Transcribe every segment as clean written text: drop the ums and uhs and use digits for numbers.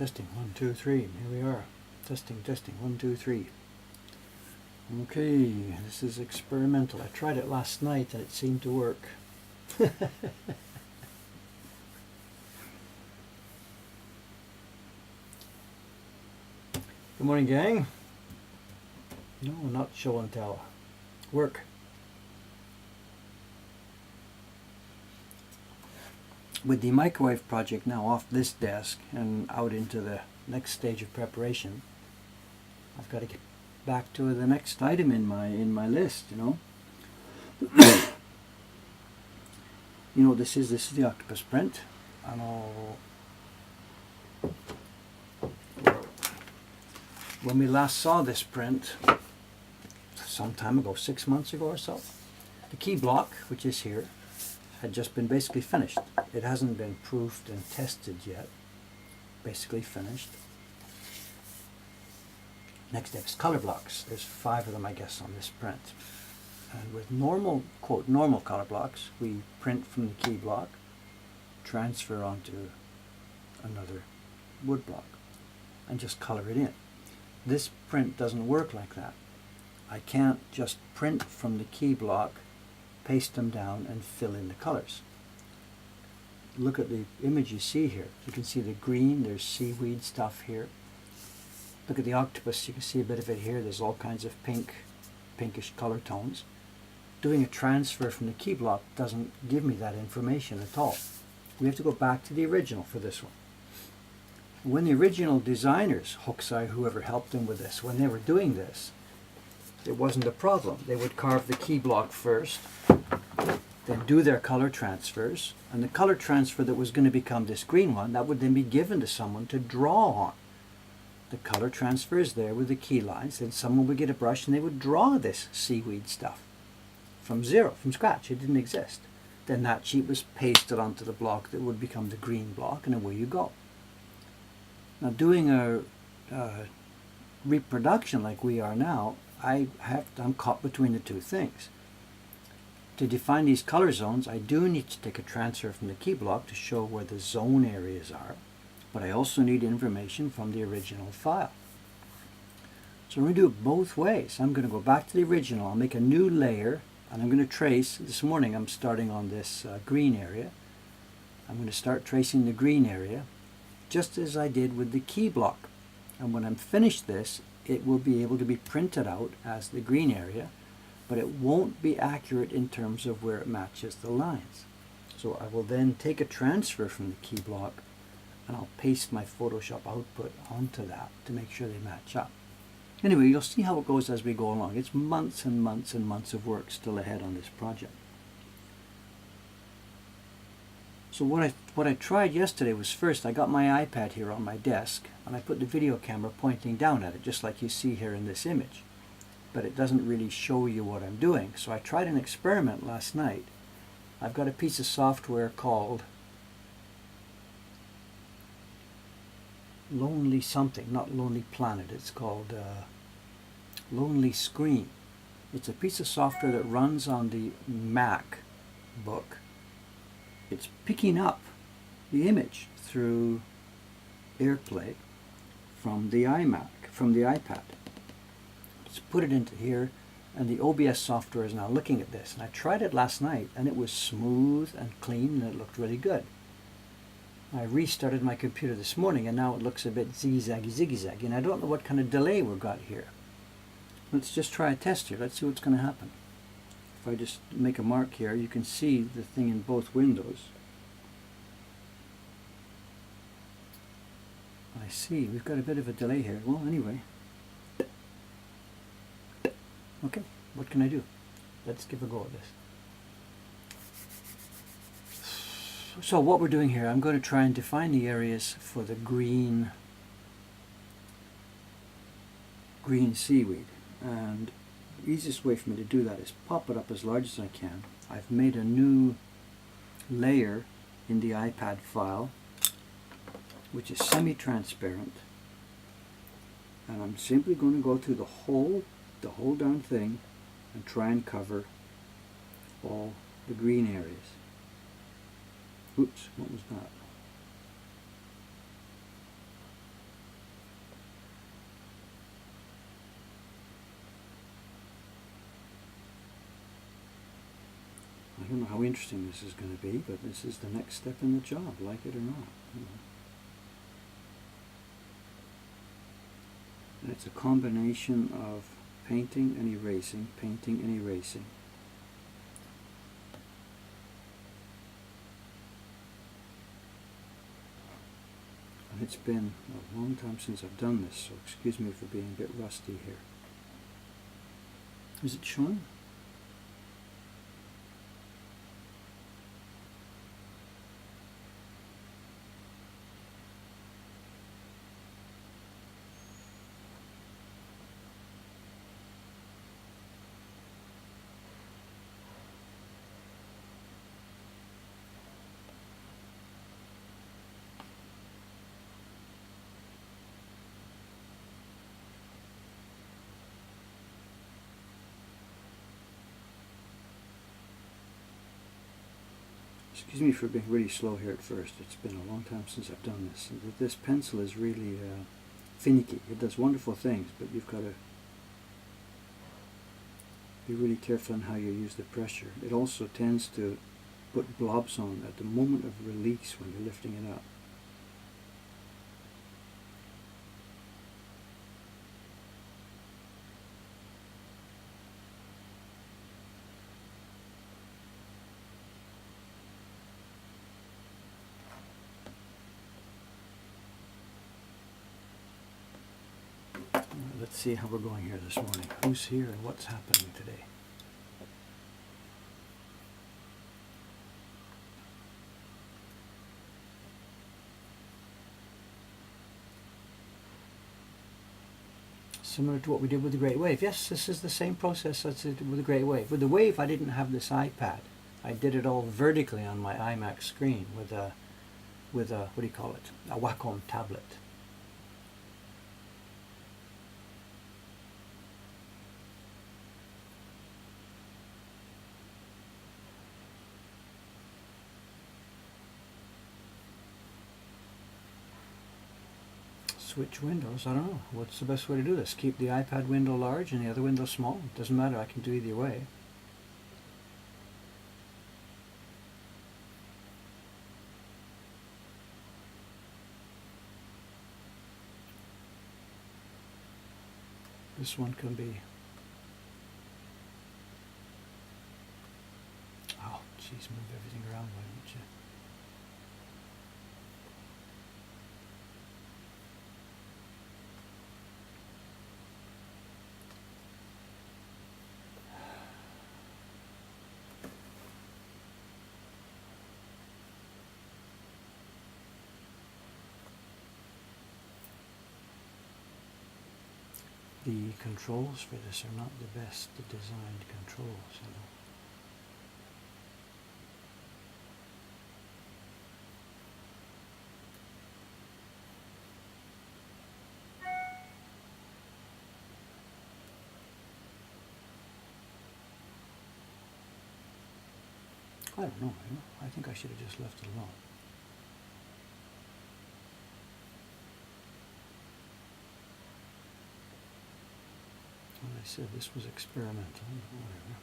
Testing, 1, 2, 3. Here we are. Testing, testing, 1, 2, 3. Okay, this is experimental. I tried it last night and it seemed to work. Good morning, gang. No, not show and tell. Work. With the microwave project now off this desk and out into the next stage of preparation, I've got to get back to the next item in my list, you know. This is the Octopus print, and when we last saw this print some time ago, 6 months ago or so, the key block, which is here, had just been basically finished. It hasn't been proofed and tested yet. Basically finished. Next step is color blocks. There's 5 of them, I guess, on this print. And with normal, quote, normal color blocks, we print from the key block, transfer onto another wood block, and just color it in. This print doesn't work like that. I can't just print from the key block, paste them down, and fill in the colors. Look at the image you see here. You can see the green, there's seaweed stuff here. Look at the octopus, you can see a bit of it here. There's all kinds of pinkish color tones. Doing a transfer from the key block doesn't give me that information at all. We have to go back to the original for this one. When the original designers, Hokusai, whoever helped them with this, when they were doing this, it wasn't a problem. They would carve the key block first, then do their color transfers, and the color transfer that was going to become this green one, that would then be given to someone to draw on. The color transfer is there with the key lines, then someone would get a brush and they would draw this seaweed stuff from zero, from scratch. It didn't exist. Then that sheet was pasted onto the block that would become the green block, and away you go. Now doing a reproduction like we are now, I'm caught between the two things. To define these color zones, I do need to take a transfer from the key block to show where the zone areas are, but I also need information from the original file. So we're going to do it both ways. I'm going to go back to the original, I'll make a new layer, and I'm going to trace. This morning I'm starting on this green area. I'm going to start tracing the green area, just as I did with the key block. And when I'm finished this, it will be able to be printed out as the green area, but it won't be accurate in terms of where it matches the lines. So I will then take a transfer from the key block and I'll paste my Photoshop output onto that to make sure they match up. Anyway, you'll see how it goes as we go along. It's months and months and months of work still ahead on this project. So what I tried yesterday was, first I got my iPad here on my desk and I put the video camera pointing down at it, just like you see here in this image. But it doesn't really show you what I'm doing. So I tried an experiment last night. I've got a piece of software called Lonely something, not Lonely Planet. It's called Lonely Screen. It's a piece of software that runs on the MacBook. It's picking up the image through AirPlay from the iPad. Let's put it into here, and the OBS software is now looking at this. And I tried it last night, and it was smooth and clean, and it looked really good. I restarted my computer this morning, and now it looks a bit ziggy-zaggy, and I don't know what kind of delay we've got here. Let's just try a test here. Let's see what's going to happen. If I just make a mark here, you can see the thing in both windows. I see, we've got a bit of a delay here. Well, anyway. Okay, what can I do? Let's give a go at this. So what we're doing here, I'm going to try and define the areas for the green seaweed. And the easiest way for me to do that is pop it up as large as I can. I've made a new layer in the iPad file, which is semi-transparent. And I'm simply going to go through the whole darn thing and try and cover all the green areas. Oops, what was that? don't know how interesting this is going to be, but this is the next step in the job, like it or not. And it's a combination of painting and erasing, painting and erasing. And it's been a long time since I've done this, so excuse me for being a bit rusty here. Is it showing? Excuse me for being really slow here at first. It's been a long time since I've done this. And this pencil is really finicky. It does wonderful things, but you've got to be really careful on how you use the pressure. It also tends to put blobs on at the moment of release when you're lifting it up. Let's see how we're going here this morning. Who's here and what's happening today? Similar to what we did with the Great Wave. Yes, this is the same process as with the Great Wave. With the Wave, I didn't have this iPad. I did it all vertically on my iMac screen with a what do you call it? A Wacom tablet. Switch windows, I don't know. What's the best way to do this? Keep the iPad window large and the other window small? It doesn't matter, I can do either way. This one can be... Oh, jeez, move everything around, why don't you? The controls for this are not the best designed controls, you know. I don't know, you know. I think I should have just left it alone. I said this was experimental, whatever.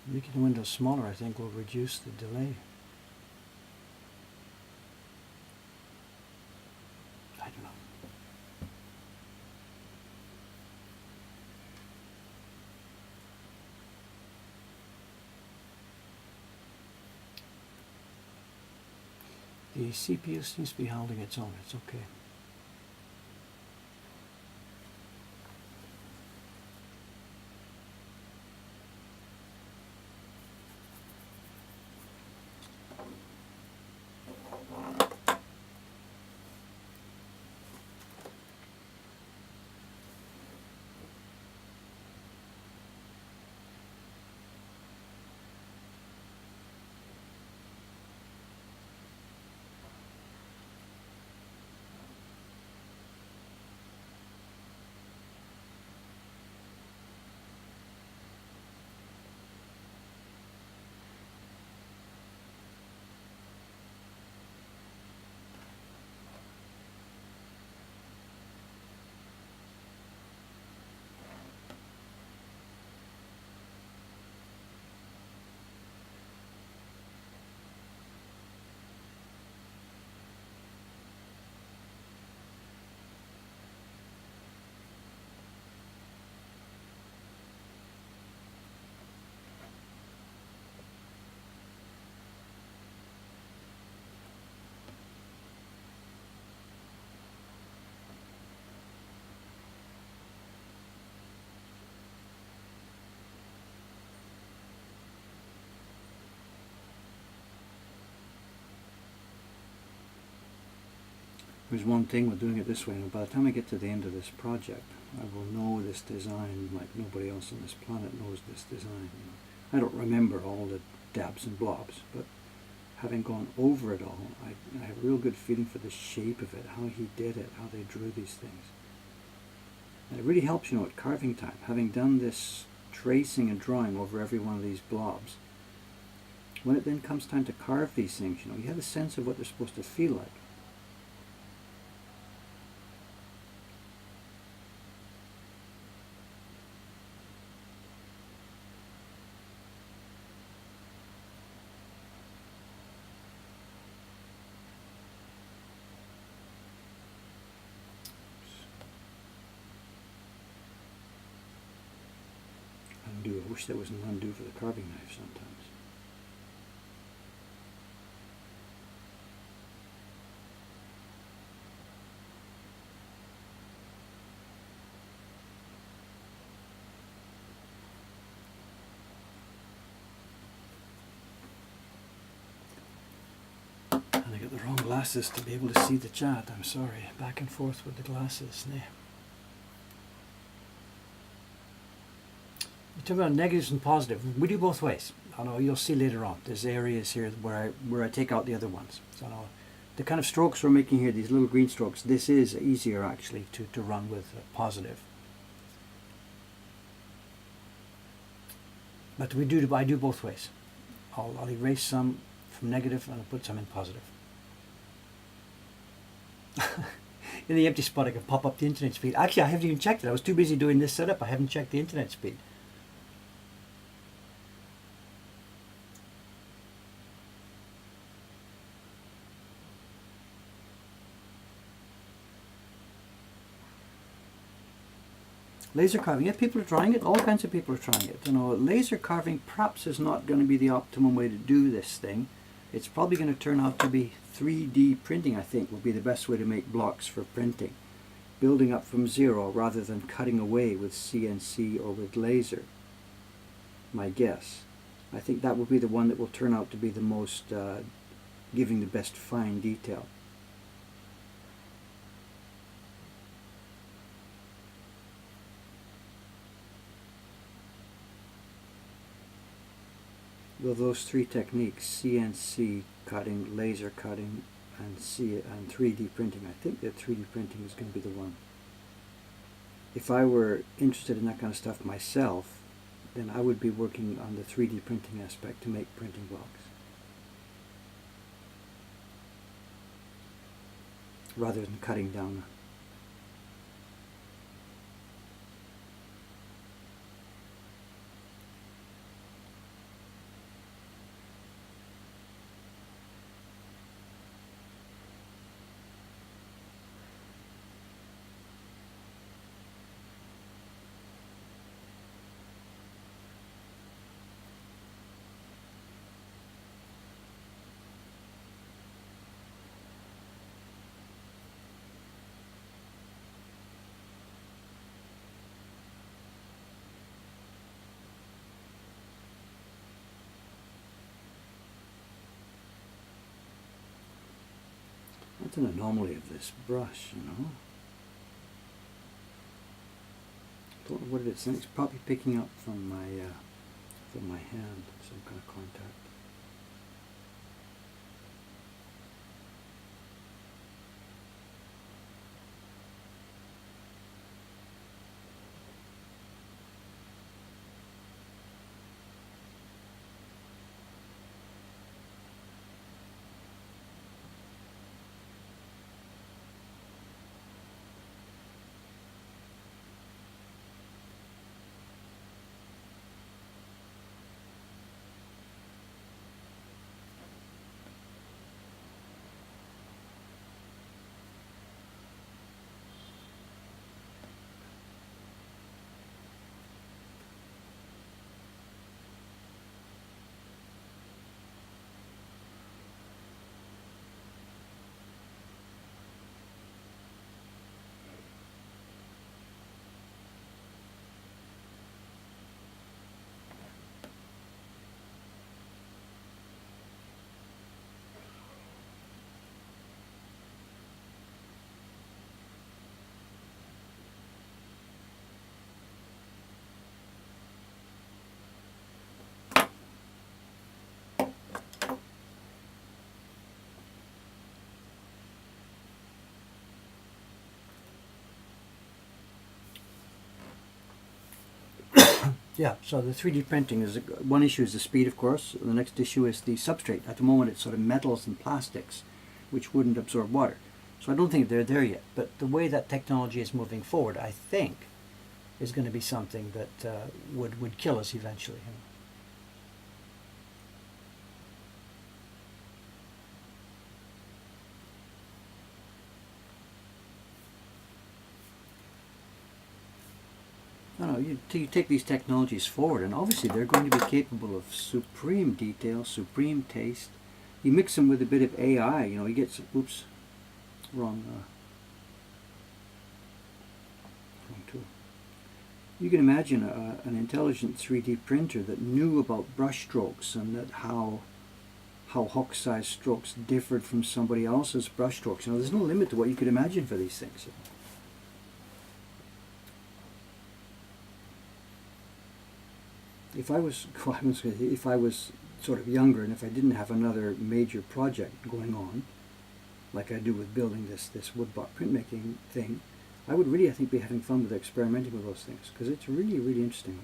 Making the window smaller, I think, will reduce the delay. I don't know. The CPU seems to be holding its own. It's okay. There's one thing with doing it this way, by the time I get to the end of this project, I will know this design like nobody else on this planet knows this design. I don't remember all the dabs and blobs, but having gone over it all, I have a real good feeling for the shape of it, how he did it, how they drew these things. And it really helps, at carving time, having done this tracing and drawing over every one of these blobs. When it then comes time to carve these things, you have a sense of what they're supposed to feel like. Undo. I wish there was an undo for the carving knife sometimes. And I got the wrong glasses to be able to see the chat. I'm sorry. Back and forth with the glasses. Nah. You talk about negatives and positive. We do both ways. I know you'll see later on. There's areas here where I take out the other ones. So the kind of strokes we're making here, these little green strokes, this is easier actually to run with positive. But I do both ways. I'll erase some from negative and I'll put some in positive. In the empty spot I can pop up the internet speed. Actually, I haven't even checked it. I was too busy doing this setup. I haven't checked the internet speed. Laser carving, yeah, people are trying it. All kinds of people are trying it. Laser carving perhaps is not going to be the optimum way to do this thing. It's probably going to turn out to be 3D printing, I think, will be the best way to make blocks for printing. Building up from zero rather than cutting away with CNC or with laser. My guess. I think that will be the one that will turn out to be the most, giving the best fine detail. Well, those three techniques, CNC cutting, laser cutting, and 3D printing, I think that 3D printing is going to be the one. If I were interested in that kind of stuff myself, then I would be working on the 3D printing aspect to make printing blocks. Rather than cutting down. That's an anomaly of this brush, Don't know what it is. It's probably picking up from my hand, some kind of contact. Yeah, so the 3D printing is one issue is the speed, of course. The next issue is the substrate. At the moment, it's sort of metals and plastics, which wouldn't absorb water. So I don't think they're there yet. But the way that technology is moving forward, I think, is going to be something that would kill us eventually. You know? No, you take these technologies forward, and obviously they're going to be capable of supreme detail, supreme taste. You mix them with a bit of AI, you know, you get some, oops, wrong tool. You can imagine an intelligent 3D printer that knew about brush strokes and that how Hock size strokes differed from somebody else's brush strokes. You know, there's no limit to what you could imagine for these things. If I was, if I was sort of younger and if I didn't have another major project going on, like I do with building this woodblock printmaking thing, I would really, I think, be having fun with experimenting with those things because it's really, really interesting.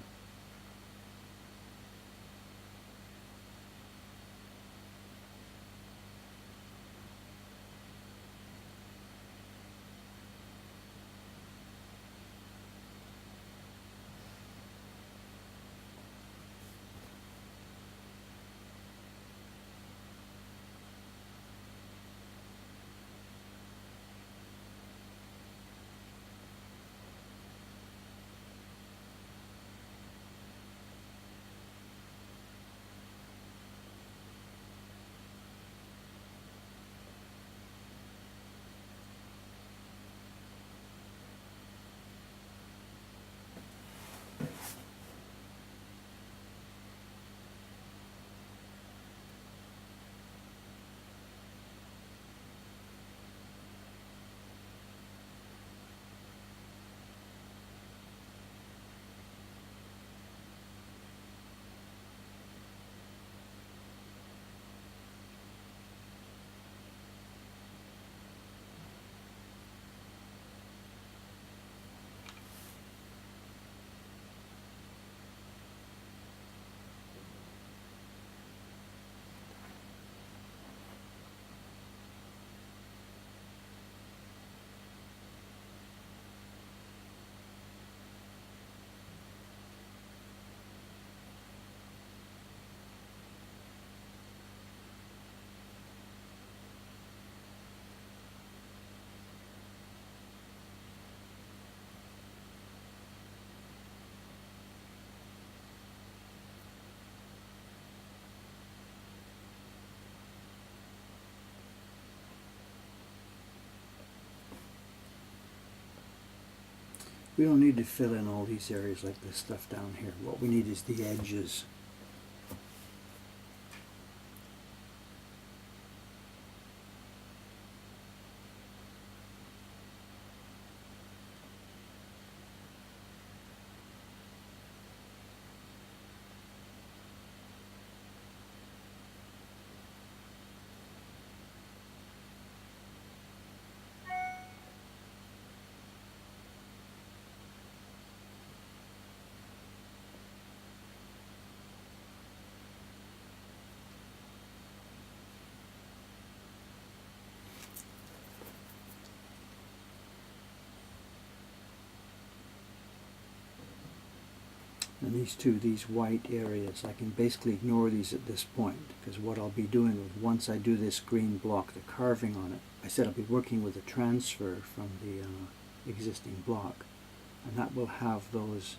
We don't need to fill in all these areas like this stuff down here. What we need is the edges. And these white areas, I can basically ignore these at this point because what I'll be doing is once I do this green block, the carving on it, I said I'll be working with a transfer from the existing block, and that will have those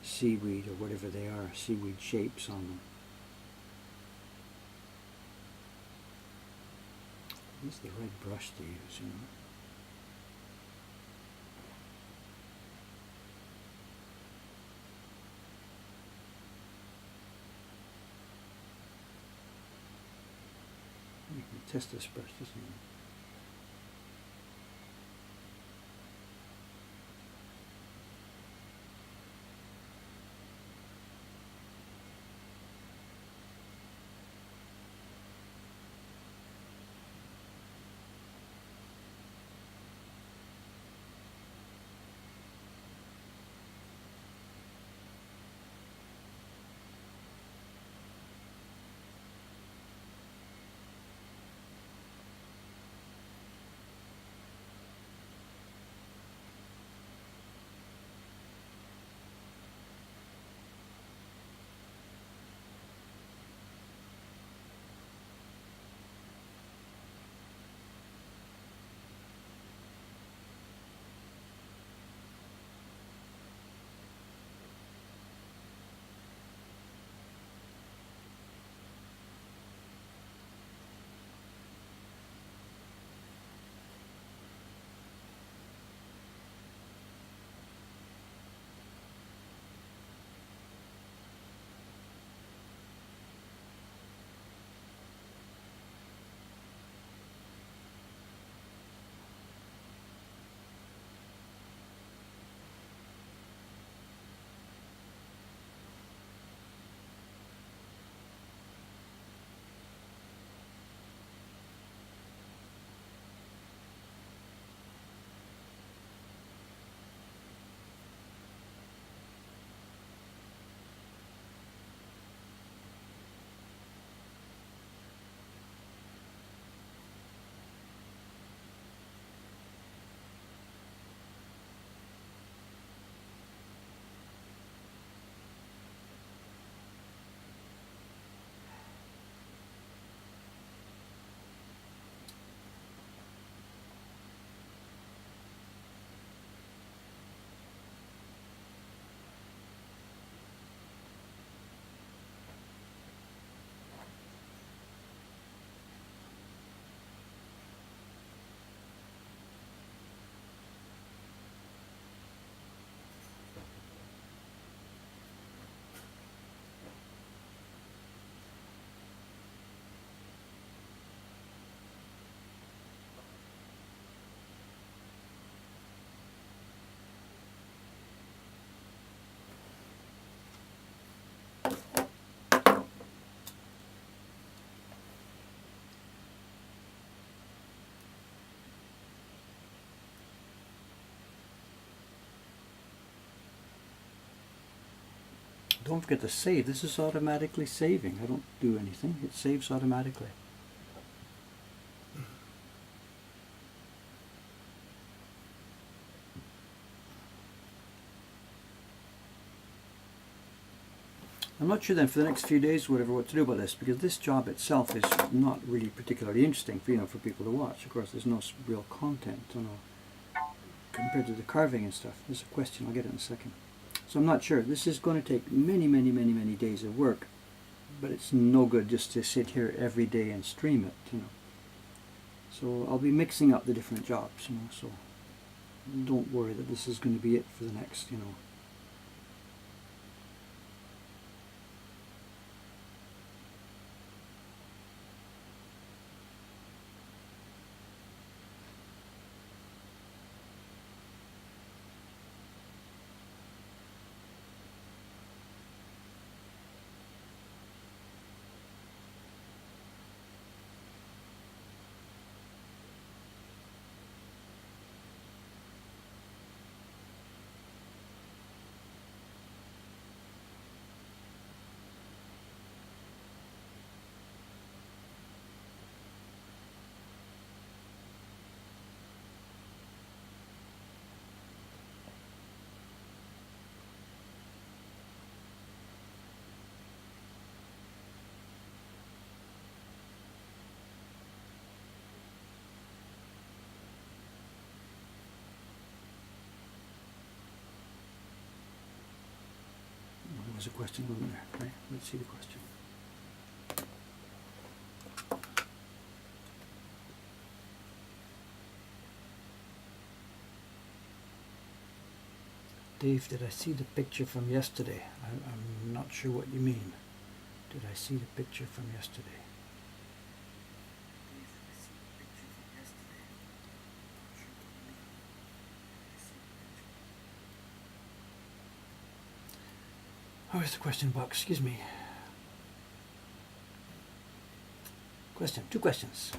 seaweed or whatever they are, seaweed shapes on them. What's the right brush to use, you know? You can test this brush, isn't it? Don't forget to save. This is automatically saving. I don't do anything. It saves automatically. I'm not sure then for the next few days whatever what to do about this, because this job itself is not really particularly interesting for for people to watch. Of course there's no real content, compared to the carving and stuff. There's a question, I'll get it in a second. So I'm not sure. This is going to take many days of work, but it's no good just to sit here every day and stream it, So I'll be mixing up the different jobs, so don't worry that this is going to be it for the next, There's a question over there, right? Let's see the question. Dave, did I see the picture from yesterday? I'm not sure what you mean. Did I see the picture from yesterday? Oh, where's the question box? Excuse me. Question. 2 questions.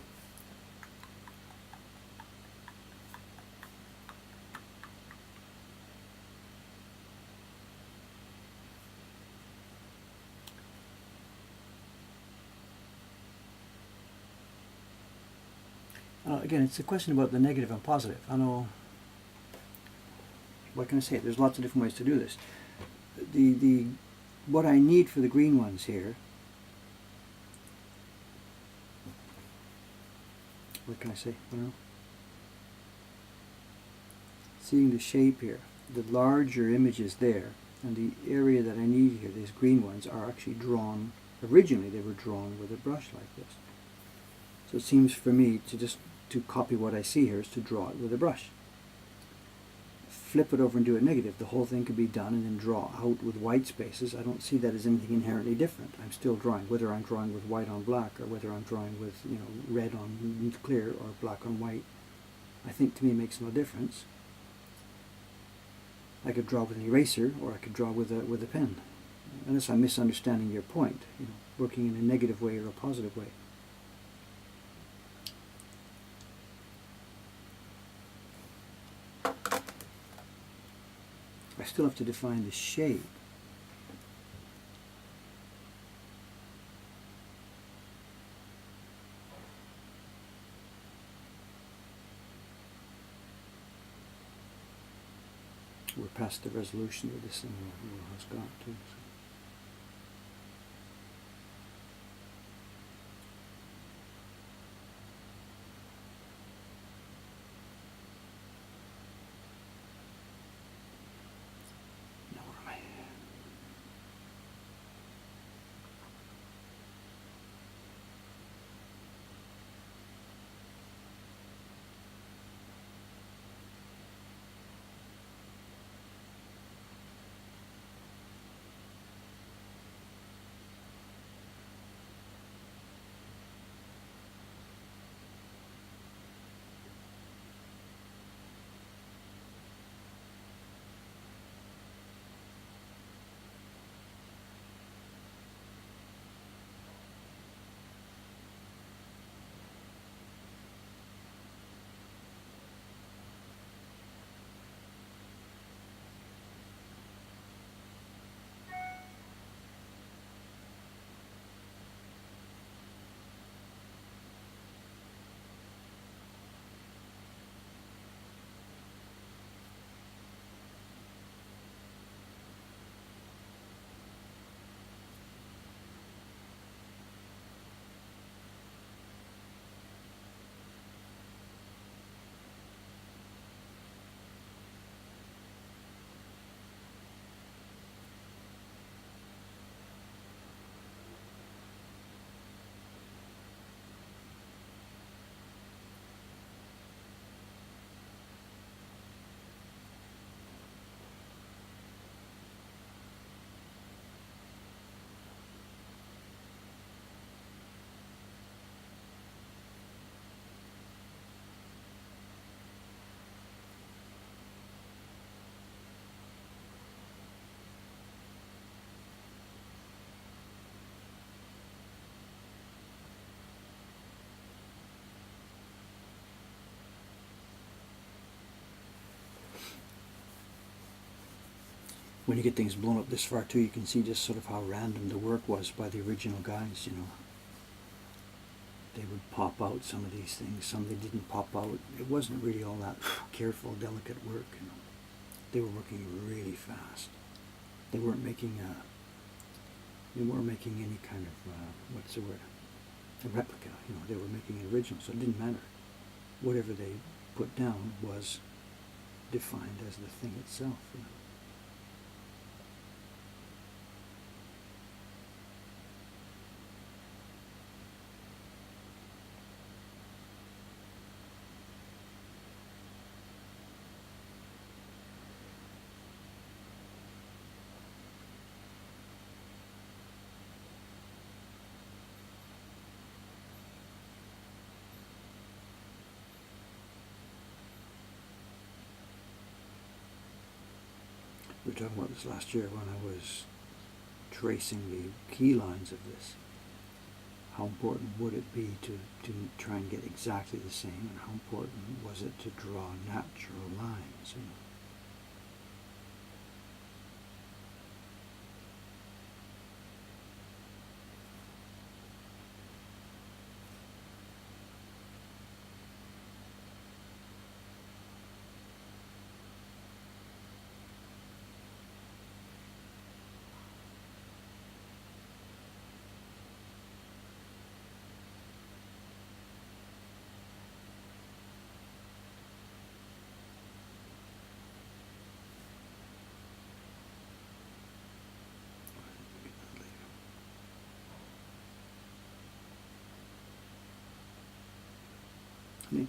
Again, it's a question about the negative and positive. I know, what can I say? There's lots of different ways to do this. What I need for the green ones here, what can I say? I don't know. Seeing the shape here, the larger images there, and the area that I need here, these green ones, are actually drawn. Originally they were drawn with a brush like this. So it seems for me to copy what I see here is to draw it with a brush. Flip it over and do it negative. The whole thing could be done and then draw out with white spaces. I don't see that as anything inherently different. I'm still drawing, whether I'm drawing with white on black or whether I'm drawing with red on clear or black on white. I think to me it makes no difference. I could draw with an eraser or I could draw with a pen. Unless I'm misunderstanding your point, working in a negative way or a positive way. I still have to define the shape. We're past the resolution of this thing has got to. So. when you get things blown up this far too, you can see just sort of how random the work was by the original guys, you know. They would pop out some of these things, some they didn't pop out. It wasn't really all that careful, delicate work, you know. They were working really fast. They weren't making any kind of, what's the word, a replica, you know. They were making an original, so it didn't matter. Whatever they put down was defined as the thing itself, you know. We were talking about this last year when I was tracing the key lines of this. How important would it be to try and get exactly the same, and how important was it to draw natural lines, you know?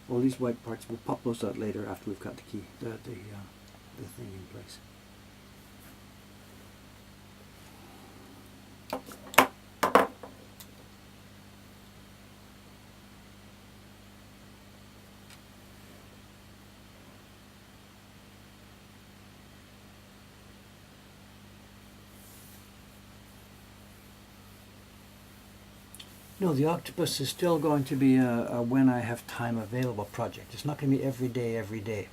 All these white parts, we'll pop those out later after we've got the key, the thing in place. No, the Octopus is still going to be a when I have time available project. It's not going to be every day, every day.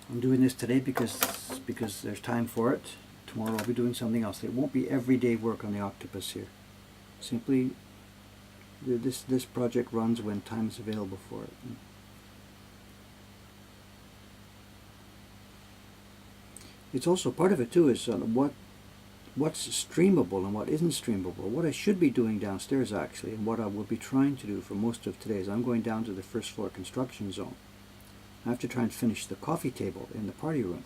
I'm doing this today because there's time for it. Tomorrow I'll be doing something else. It won't be everyday work on the Octopus here. Simply, this project runs when time is available for it. It's also part of it too is what's streamable and what isn't streamable. What I should be doing downstairs actually, and what I will be trying to do for most of today, is I'm going down to the first floor construction zone. I have to try and finish the coffee table in the party room.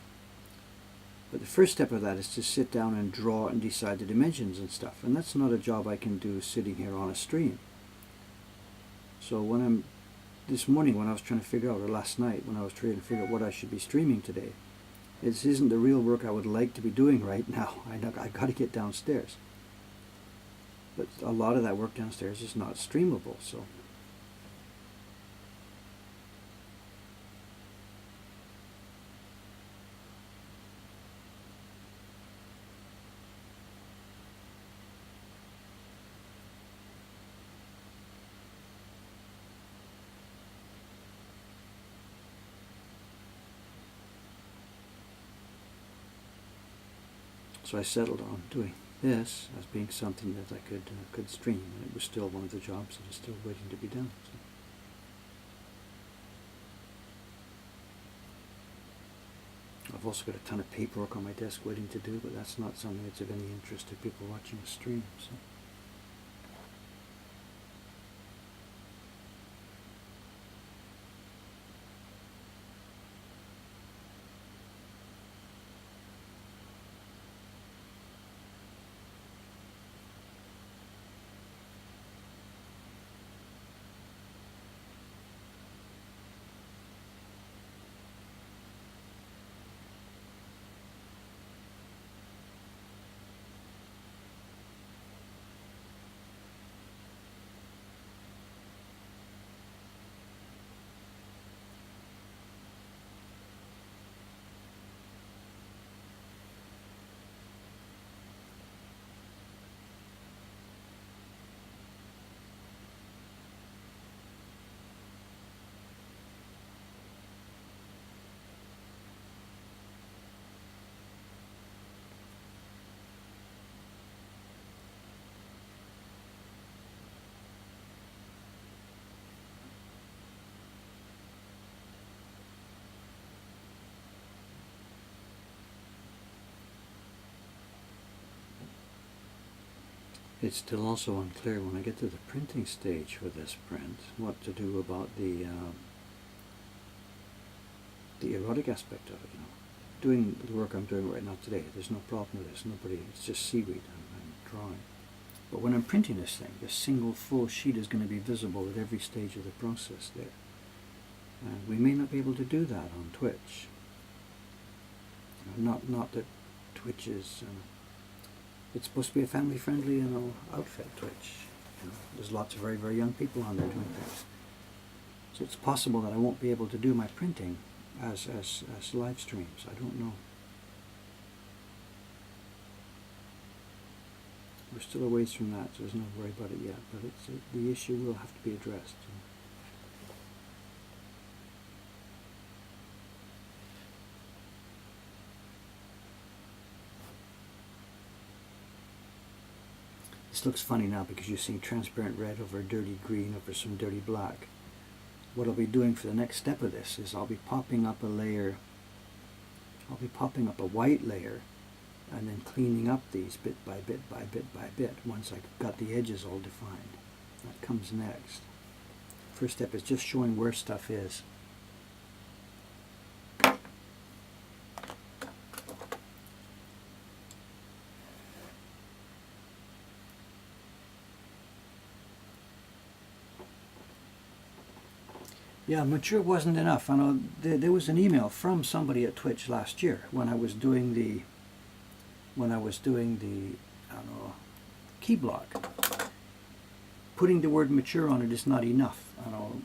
But the first step of that is to sit down and draw and decide the dimensions and stuff. And that's not a job I can do sitting here on a stream. So this morning when I was trying to figure out, or last night when I was trying to figure out what I should be streaming today, this isn't the real work I would like to be doing right now. I got to get downstairs. But a lot of that work downstairs is not streamable, so. So I settled on doing this as being something that I could stream, and it was still one of the jobs that is still waiting to be done. So. I've also got a ton of paperwork on my desk waiting to do, but that's not something that's of any interest to people watching the stream. So. It's still also unclear when I get to the printing stage for this print what to do about the erotic aspect of it. You know, doing the work I'm doing right now today, there's no problem with this. Nobody, it's just seaweed I'm drawing. But when I'm printing this thing, this single full sheet is going to be visible at every stage of the process there. And we may not be able to do that on Twitch. You know, not that Twitch is, it's supposed to be a family-friendly, you know, outfit, Twitch. You know, there's lots of very, very young people on there doing things. So it's possible that I won't be able to do my printing as live streams. I don't know. We're still a ways from that, so there's no worry about it yet. But it's the issue will have to be addressed. This looks funny now because you're seeing transparent red over dirty green over some dirty black. What I'll be doing for the next step of this is I'll be popping up a layer, I'll be popping up a white layer and then cleaning up these bit by bit by bit by bit once I've got the edges all defined. That comes next. First step is just showing where stuff is. Yeah, mature wasn't enough. I know there was an email from somebody at Twitch last year when I was doing the I don't know, key block. Putting the word mature on it is not enough. I know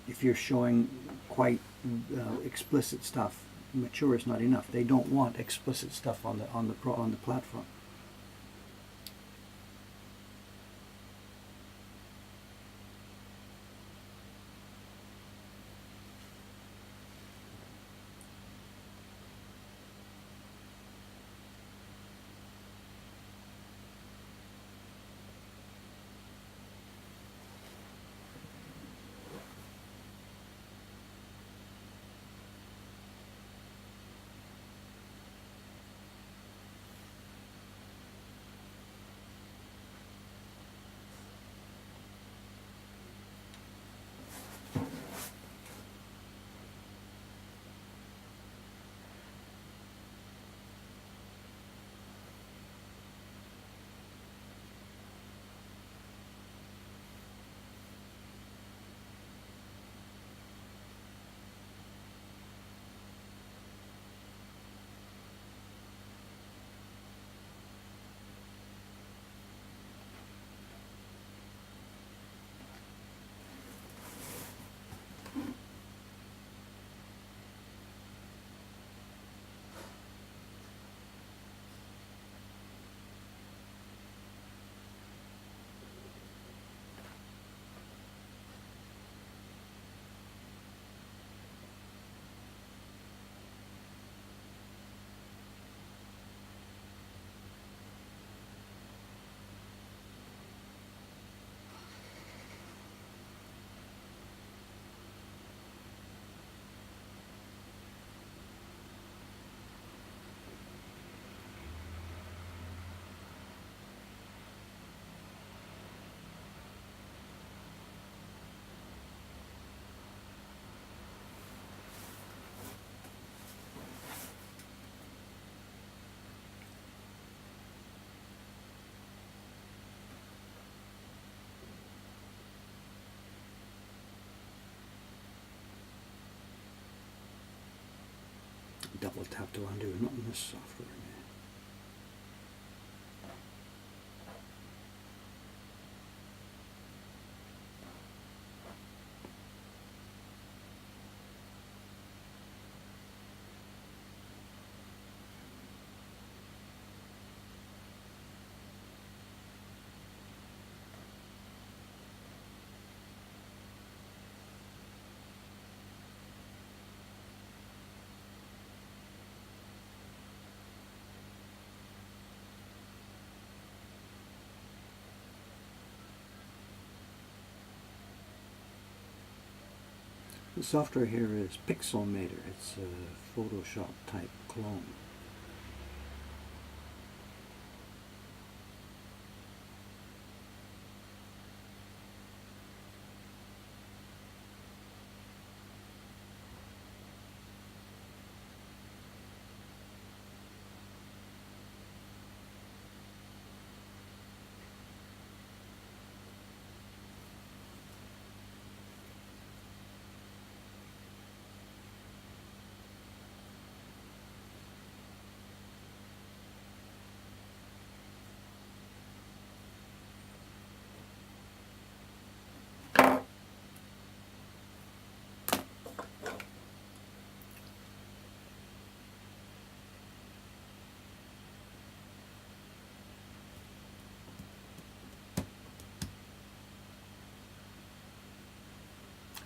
if you're showing quite explicit stuff, mature is not enough. They don't want explicit stuff on the platform. Double tap to undo, not in this software. The software here is Pixelmator. It's a Photoshop type clone.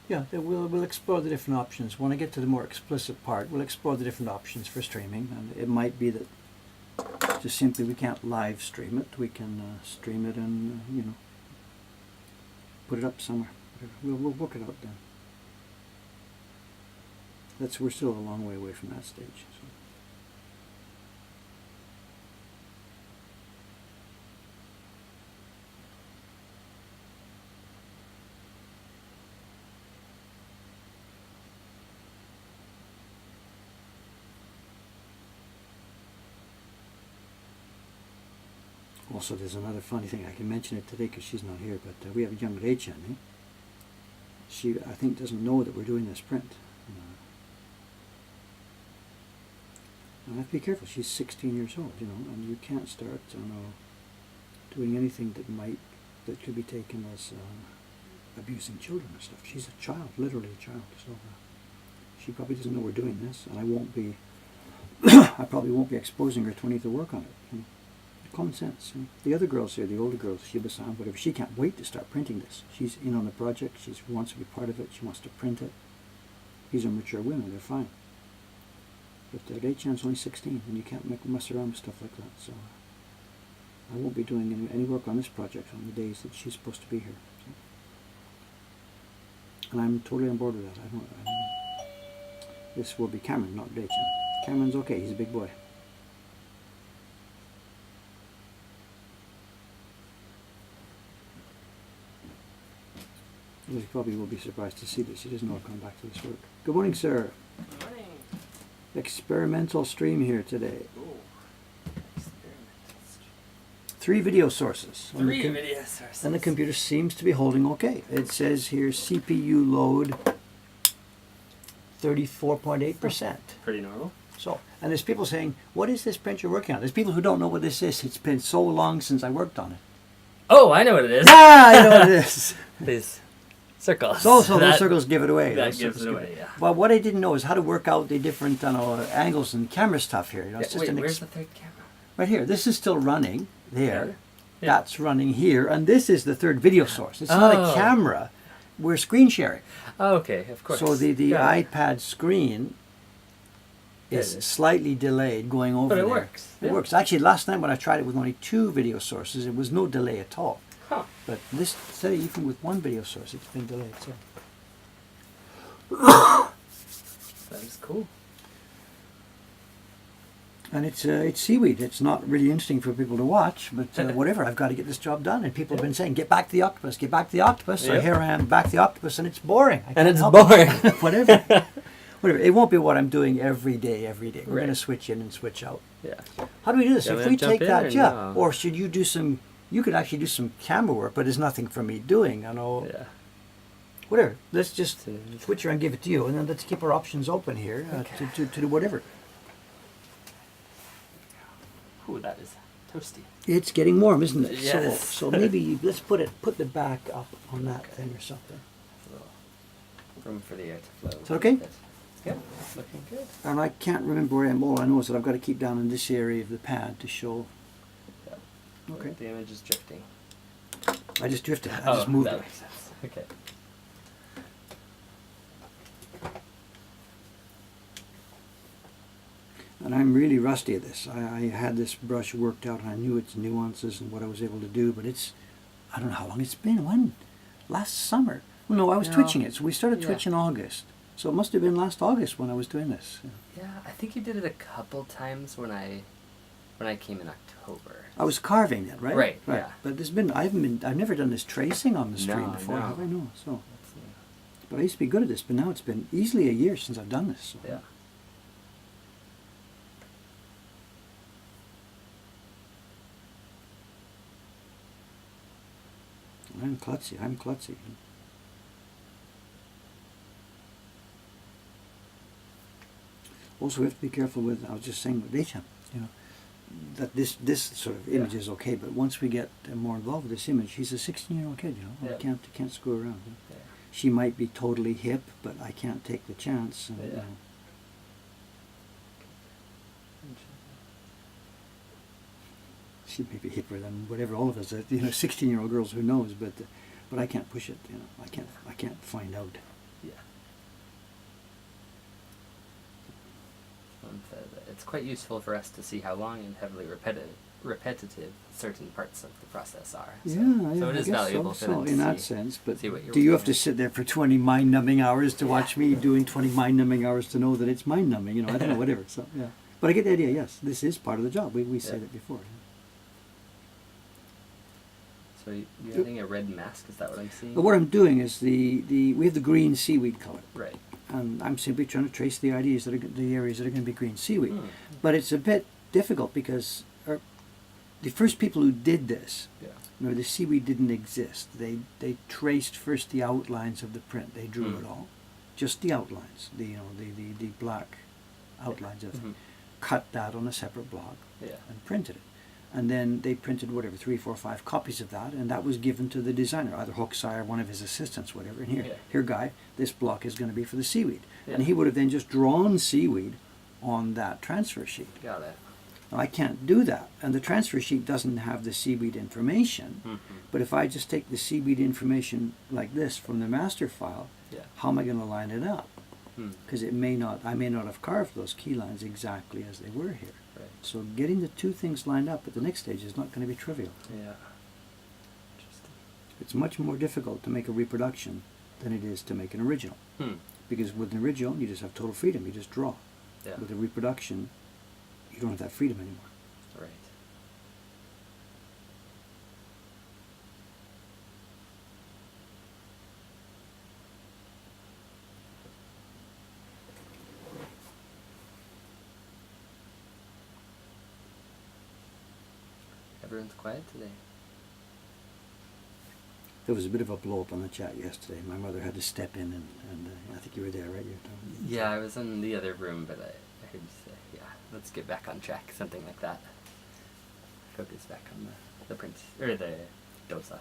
Yeah, we'll explore the different options. When I get to the more explicit part, we'll explore the different options for streaming. And it might be that just simply we can't live stream it. We can stream it and, put it up somewhere. We'll work it out then. We're still a long way away from that stage. So. Also, there's another funny thing. I can mention it today because she's not here, but we have a young Rachel. She, I think, doesn't know that we're doing this print. And I have to be careful. She's 16 years old, and you can't start, doing anything that could be taken as abusing children and stuff. She's a child, literally a child. So she probably doesn't know we're doing this, and I won't be. I probably won't be exposing her to any of the work on it. Common sense. The other girls here, the older girls, Shiba-san, whatever, she can't wait to start printing this. She's in on the project. She wants to be part of it. She wants to print it. These are mature women. They're fine. But Rei-chan's only 16, and you can't mess around with stuff like that. So I won't be doing any work on this project on the days that she's supposed to be here. So. And I'm totally on board with that. This will be Cameron, not Rei-chan. Cameron's okay. He's a big boy. You probably will be surprised to see this. He doesn't know I've come back to this work. Good morning, sir. Good morning. Experimental stream here today. Ooh. Experimental stream. 3 video sources. Three video sources. And the computer seems to be holding okay. It says here CPU load 34.8%. Pretty normal. So, and there's people saying, what is this print you're working on? There's people who don't know what this is. It's been so long since I worked on it. Oh, I know what it is. I know what it is. These circles. So those circles give it away. That gives it away, yeah. But what I didn't know is how to work out the different angles and camera stuff here. It's just wait, where's the third camera? Right here. This is still running there. Yeah. That's running here. And this is the third video source. It's not a camera. We're screen sharing. Oh, okay, of course. So the iPad screen is slightly delayed going over but it there. works. It works. Actually, last night when I tried it with only 2 video sources, it was no delay at all. Huh. But this, say, even with 1 video source, it's been delayed. So. That is cool. And it's seaweed. It's not really interesting for people to watch, but whatever. I've got to get this job done. And people have been saying, "Get back to the octopus. Get back to the octopus." So here I am, back to the octopus, and it's boring. And it's boring. Whatever. Whatever. It won't be what I'm doing every day. We're going to switch in and switch out. Yeah. How do we do this? If we take that, no? Or should you do some? You could actually do some camera work, but there's nothing for me doing. I know. Yeah. Whatever. Let's just switch her and give it to you, and then let's keep our options open here to do whatever. Ooh, that is toasty. It's getting warm, isn't it? Yes. So maybe let's put the back up on that thing or something. Room for the air to flow. Is that okay? Yeah, looking good. And I can't remember where I am. All I know is that I've got to keep down in this area of the pad to show. Yeah. Okay. The image is drifting. I just drifted. I just moved that it. makes sense. Okay. And I'm really rusty at this. I had this brush worked out and I knew its nuances and what I was able to do, but I don't know how long it's been. When? Last summer. Well, no, I was twitching it. So we started twitching in August. So it must have been last August when I was doing this. Yeah, I think you did it a couple times when I came in October. I was carving it, right? Right. Yeah. But I've never done this tracing on the stream before, have I? No. So. But I used to be good at this, but now it's been easily a year since I've done this. So. Yeah. I'm klutzy. Also, we have to be careful with, I was just saying with Rei-chan, that this sort of image is okay, but once we get more involved with this image, he's a 16-year-old kid, I can't screw around. Yeah. She might be totally hip, but I can't take the chance. And, she may be hipper than whatever all of us are, 16-year-old girls, who knows, but I can't push it, I can't find out, And it's quite useful for us to see how long and heavily repetitive certain parts of the process are. So, so it is valuable for them to in see, that sense. But see what you're do you have working to sit there for 20 mind-numbing hours to watch me doing 20 mind-numbing hours to know that it's mind-numbing? You know, I don't know, whatever. So yeah, but I get the idea. Yes, this is part of the job. We said it before. So you're adding a red mask. Is that what I'm seeing? But what I'm doing is we have the green seaweed color. Right. And I'm simply trying to trace the ideas that are the areas that are going to be green seaweed. Mm. But it's a bit difficult because the first people who did this, you know, the seaweed didn't exist. They traced first the outlines of the print. They drew it all, just the outlines, the black outlines of it. Cut that on a separate block and printed it. And then they printed whatever 3, 4, 5 copies of that, and that was given to the designer, either Hokusai or one of his assistants, whatever. And here, guy, this block is going to be for the seaweed, and he would have then just drawn seaweed on that transfer sheet. Got it. Now, I can't do that, and the transfer sheet doesn't have the seaweed information. But if I just take the seaweed information like this from the master file, how am I going to line it up? Because I may not have carved those key lines exactly as they were here. Right. So getting the two things lined up at the next stage is not going to be trivial. Yeah. Interesting. It's much more difficult to make a reproduction than it is to make an original. Because with an original, you just have total freedom. You just draw. Yeah. With a reproduction, you don't have that freedom anymore. Right. Everyone's quiet today. There was a bit of a blow up on the chat yesterday. My mother had to step in, and I think you were there, right? Yeah, I was in the other room, but I heard you say, let's get back on track, something like that. Focus back on the print, or the dosa.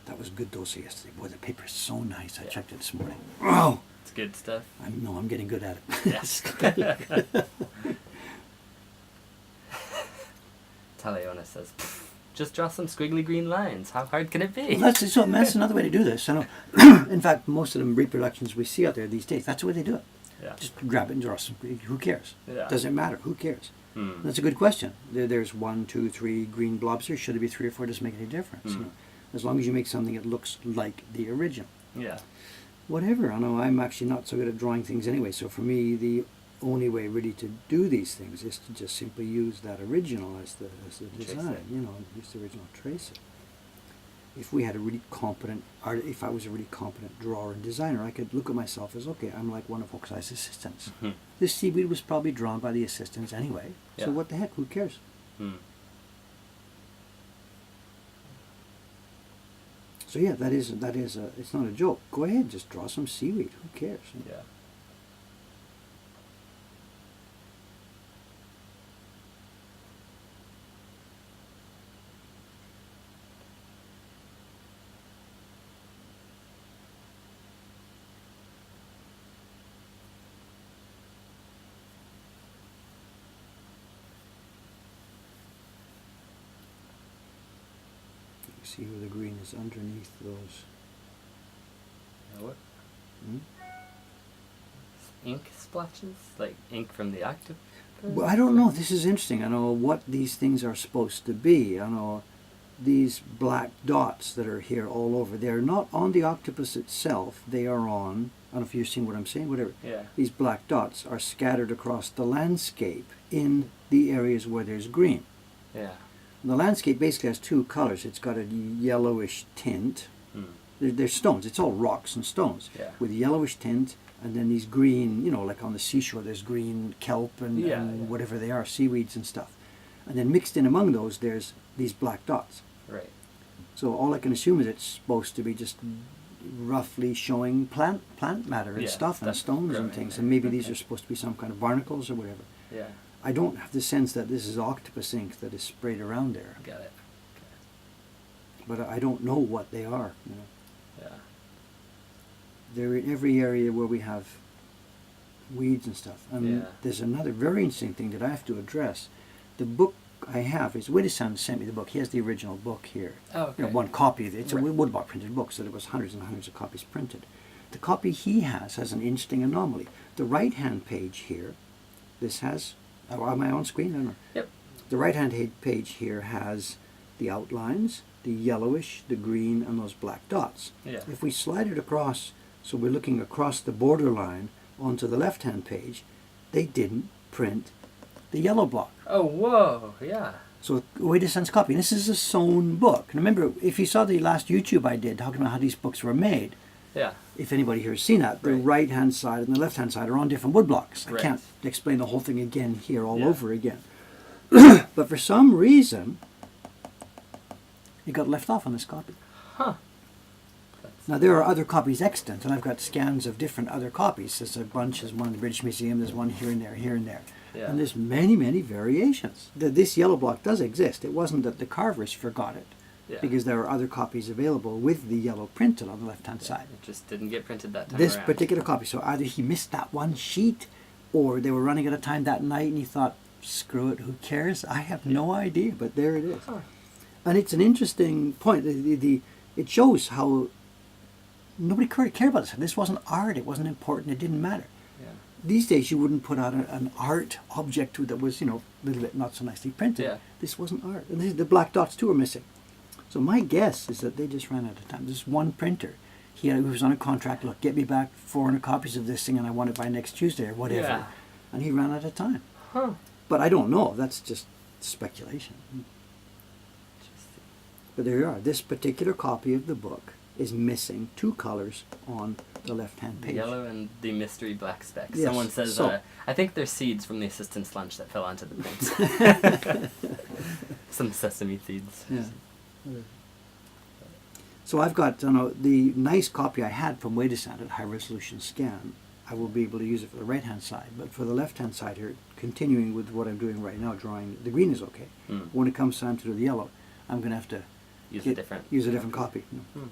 That was good dosa yesterday. Boy, the paper is so nice. I checked it this morning. Oh! It's good stuff. I'm getting good at it. Yes. Taleona says, just draw some squiggly green lines. How hard can it be? Well, that's another way to do this. I know. In fact, most of the reproductions we see out there these days, that's the way they do it. Yeah. Just grab it and draw some. Who cares? Yeah. Doesn't matter. Who cares? That's a good question. There's 1, 2, 3 green blobs here. Should it be 3 or 4? Doesn't make any difference. You know, as long as you make something that looks like the original. Yeah. Whatever. I know I'm actually not so good at drawing things anyway. So for me, the only way really to do these things is to just simply use that original as the design. You know, use the original, trace it. If we had a really competent if I was a really competent drawer and designer, I could look at myself as, okay, I'm like one of Hokusai's assistants. This seaweed was probably drawn by the assistants anyway. So what the heck? Who cares? So yeah, that is it's not a joke. Go ahead, just draw some seaweed. Who cares? Yeah. See where the green is underneath those. What? Ink splotches? Like ink from the octopus? Well, I don't know. This is interesting. I know what these things are supposed to be. I know these black dots that are here all over. They're not on the octopus itself. They are on, I don't know if you've seen what I'm saying, whatever. Yeah. These black dots are scattered across the landscape in the areas where there's green. Yeah. The landscape basically has 2 colors. It's got a yellowish tint. There's stones. It's all rocks and stones with yellowish tint, and then these green, you know, like on the seashore, there's green kelp and whatever they are, seaweeds and stuff. And then mixed in among those, there's these black dots. Right. So all I can assume is it's supposed to be just roughly showing plant matter and stuff and stones and things. And maybe these are supposed to be some kind of barnacles or whatever. Yeah. I don't have the sense that this is octopus ink that is sprayed around there. Got it. But I don't know what they are. You know. Yeah. They're in every area where we have weeds and stuff. And there's another very interesting thing that I have to address. The book I have is Witte-san sent me the book. He has the original book here. Oh, okay. You know, one copy of it. It's a woodblock printed book, so there was hundreds and hundreds of copies printed. The copy he has an interesting anomaly. The right-hand page here This has, am I on screen? I don't know. Yep. The right-hand page here has the outlines, the yellowish, the green, and those black dots. Yeah. If we slide it across, so we're looking across the borderline onto the left-hand page, they didn't print the yellow block. Oh, whoa, yeah. So Wade-Descent's copy. And this is a sewn book. And remember, if you saw the last YouTube I did talking about how these books were made, Yeah. if anybody here has seen that, the Right. right-hand side and the left-hand side are on different wood blocks. I Right. can't explain the whole thing again here all Yeah. over again. But for some reason, it got left off on this copy. Huh. Now, there are other copies extant, and I've got scans of different other copies. There's a bunch. There's one in the British Museum. There's one here and there, here and there. Yeah. And there's many, many variations. This yellow block does exist. It wasn't that the carvers forgot it, Yeah. because there are other copies available with the yellow printed on the left-hand side. It just didn't get printed that time This around. particular copy. So either he missed that one sheet, or they were running out of time that night, and he thought, screw it, who cares? I have no idea, but there it is. Huh. And it's an interesting point. It shows how nobody cared about this. This wasn't art. It wasn't important. It didn't matter. Yeah. These days, you wouldn't put out an art object that was, a little bit not so nicely printed. Yeah. This wasn't art. And the black dots, too, are missing. So my guess is that they just ran out of time. There's one printer. He was on a contract. Look, get me back 400 copies of this thing, and I want it by next Tuesday or whatever. Yeah. And he ran out of time. Huh. But I don't know. That's just speculation. Interesting. But there you are. This particular copy of the book is missing two colors on the left-hand page. Yellow and the mystery black specks. Yes, Someone says, so- I think they're seeds from the assistant's lunch that fell onto the print. Some sesame seeds. Yeah. So I've got the nice copy I had from Wade-Descent at high resolution scan. I will be able to use it for the right-hand side, but for the left-hand side here, continuing with what I'm doing right now, drawing the green is okay. Mm. When it comes time to do the yellow, I'm going to have to Use a different. use a different copy. Hmm.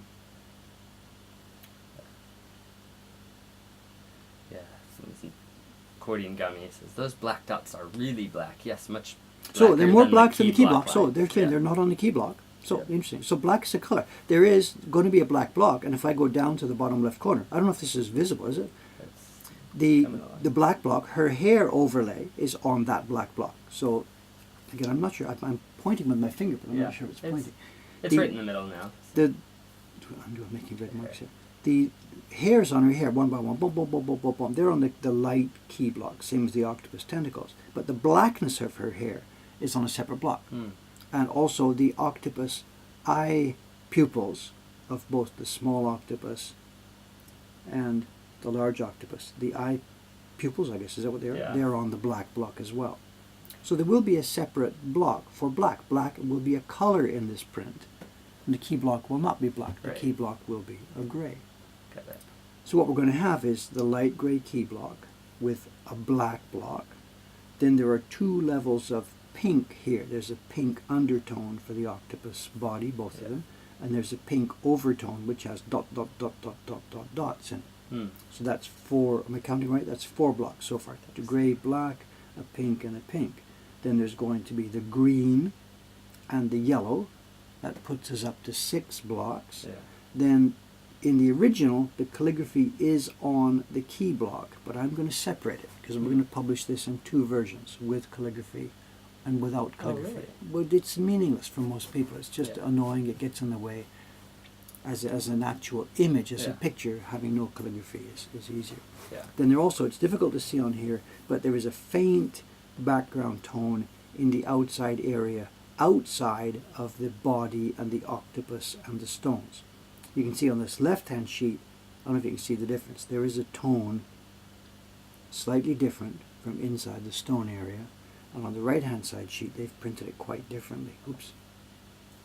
Yeah. Some accordion gummy says those black dots are really black. Yes, much. So they're blacker more than black than the key block. line. So they're saying Yeah. they're not on the key block. So Yeah. interesting. So black is a color. There is going to be a black block, and if I go down to the bottom left corner, I don't know if this is visible, is it? It's The coming along. the black block, her hair overlay is on that black block. So again, I'm not sure. I'm pointing with my finger, but I'm Yeah. not sure it's pointing. It's The- right in the middle now. The I'm making red marks here. The hairs on her hair, one by one, boom, boom, boom, boom, boom, boom. They're on the light key block, same as the octopus tentacles. But the blackness of her hair is on a separate block. Hmm. And also the octopus eye pupils of both the small octopus and the large octopus. The eye pupils, I guess, is that what they are? Yeah. They're on the black block as well. So there will be a separate block for black. Black will be a color in this print. And the key block will not be black. The Right. key block will be a gray. Got that. So what we're going to have is the light gray key block with a black block. Then there are two levels of pink here. There's a pink undertone for the octopus body, both of Yeah. them. And there's a pink overtone which has dot, dot, dot, dot, dot, dot, dots in it. Hmm. So that's four, am I counting right? That's 4 blocks so far. The gray, black, a pink, and a pink. Then there's going to be the green and the yellow. That puts us up to 6 blocks. Yeah. Then in the original, the calligraphy is on the key block, but I'm going to separate it because we're going to publish this in 2 versions, with calligraphy and without Oh, calligraphy. really? But it's meaningless for most people. It's just Yeah. annoying. It gets in the way. As an actual image, as a Yeah. picture, having no calligraphy is easier. Yeah. Then there also, it's difficult to see on here, but there is a faint background tone in the outside area, outside of the body and the octopus and the stones. You can see on this left-hand sheet, I don't know if you can see the difference, there is a tone slightly different from inside the stone area, and on the right-hand side sheet they've printed it quite differently. Oops.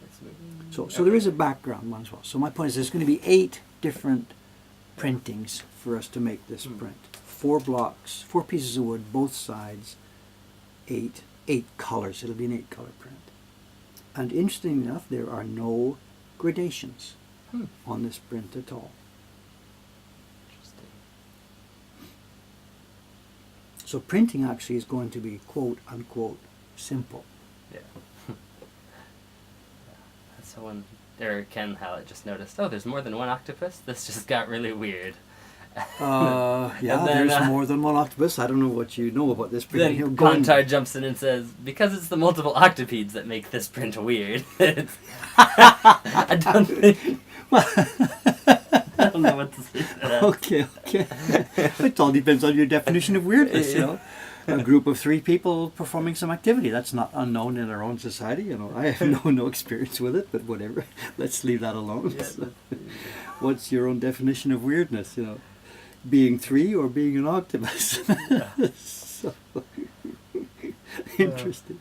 Let's move. So there is a background one as well. So my point is there's going to be 8 different printings for us to make this Hmm. print. 4 blocks, 4 pieces of wood, both sides, 8 colors. It'll be an 8-color print. And interestingly enough, there are no gradations Hmm. on this print at all. Interesting. So printing actually is going to be quote unquote simple. Yeah. Someone, or Ken Hallett just noticed, oh, there's more than one octopus? This just got really weird. Yeah, And then, there's more than one octopus. I don't know what you know about this print. Then He'll go in- Contar jumps in and says, because it's the multiple octopedes that make this print weird. I don't think... I don't know what to say to that. Okay. It all depends on your definition of weirdness, you know. A group of 3 people performing some activity. That's not unknown in our own society, you know. I have no experience with it, but whatever. Let's leave that alone. Yeah, So, what's your own definition of weirdness, you know? Being 3 or being an octopus? So, interesting.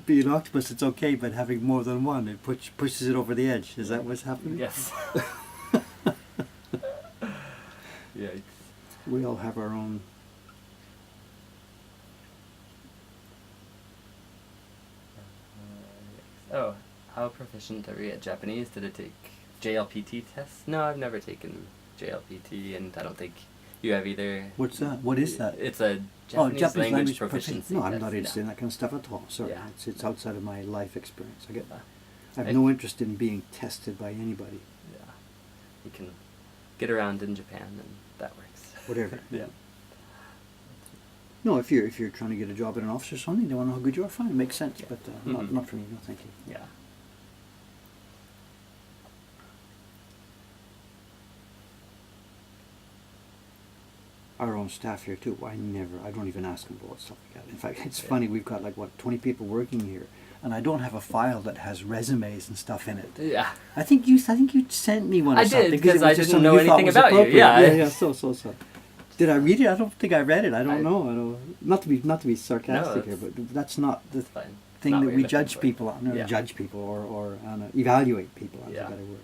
Being an octopus, it's okay, but having more than one, it pushes it over the edge. Is that what's happening? Yes. Yikes. We all have our own. Oh, how proficient are we at Japanese? Did it take JLPT tests? No, I've never taken JLPT, and I don't think you have either. What's that? What is that? It's a Japanese, language proficiency No, I'm test. not interested in that kind of stuff at all. Sorry, Yeah. it's outside of my life experience. I Yeah. have no interest in being tested by anybody. Yeah. You can get around in Japan, and that works. Whatever. Yeah. No, if you're trying to get a job at an office or something, they want to know how good you are. Fine, it makes sense. Yeah. But Mhm. not for me. No, thank you. Yeah. Our own staff here too. I don't even ask them about stuff like that. In fact, it's funny. We've got like 20 people working here, and I don't have a file that has resumes and stuff in it. Yeah. I think you sent me one. Or I did, something, because it was I just didn't something know you thought anything was about you. appropriate. Yeah. Yeah. So. Did I read it? I don't think I read it. I don't know. I don't. Not to be sarcastic here, but that's not the It's fine. thing Not that what we you're judge looking for. people on, or Yeah. judge people, or evaluate people. That's Yeah. a better word.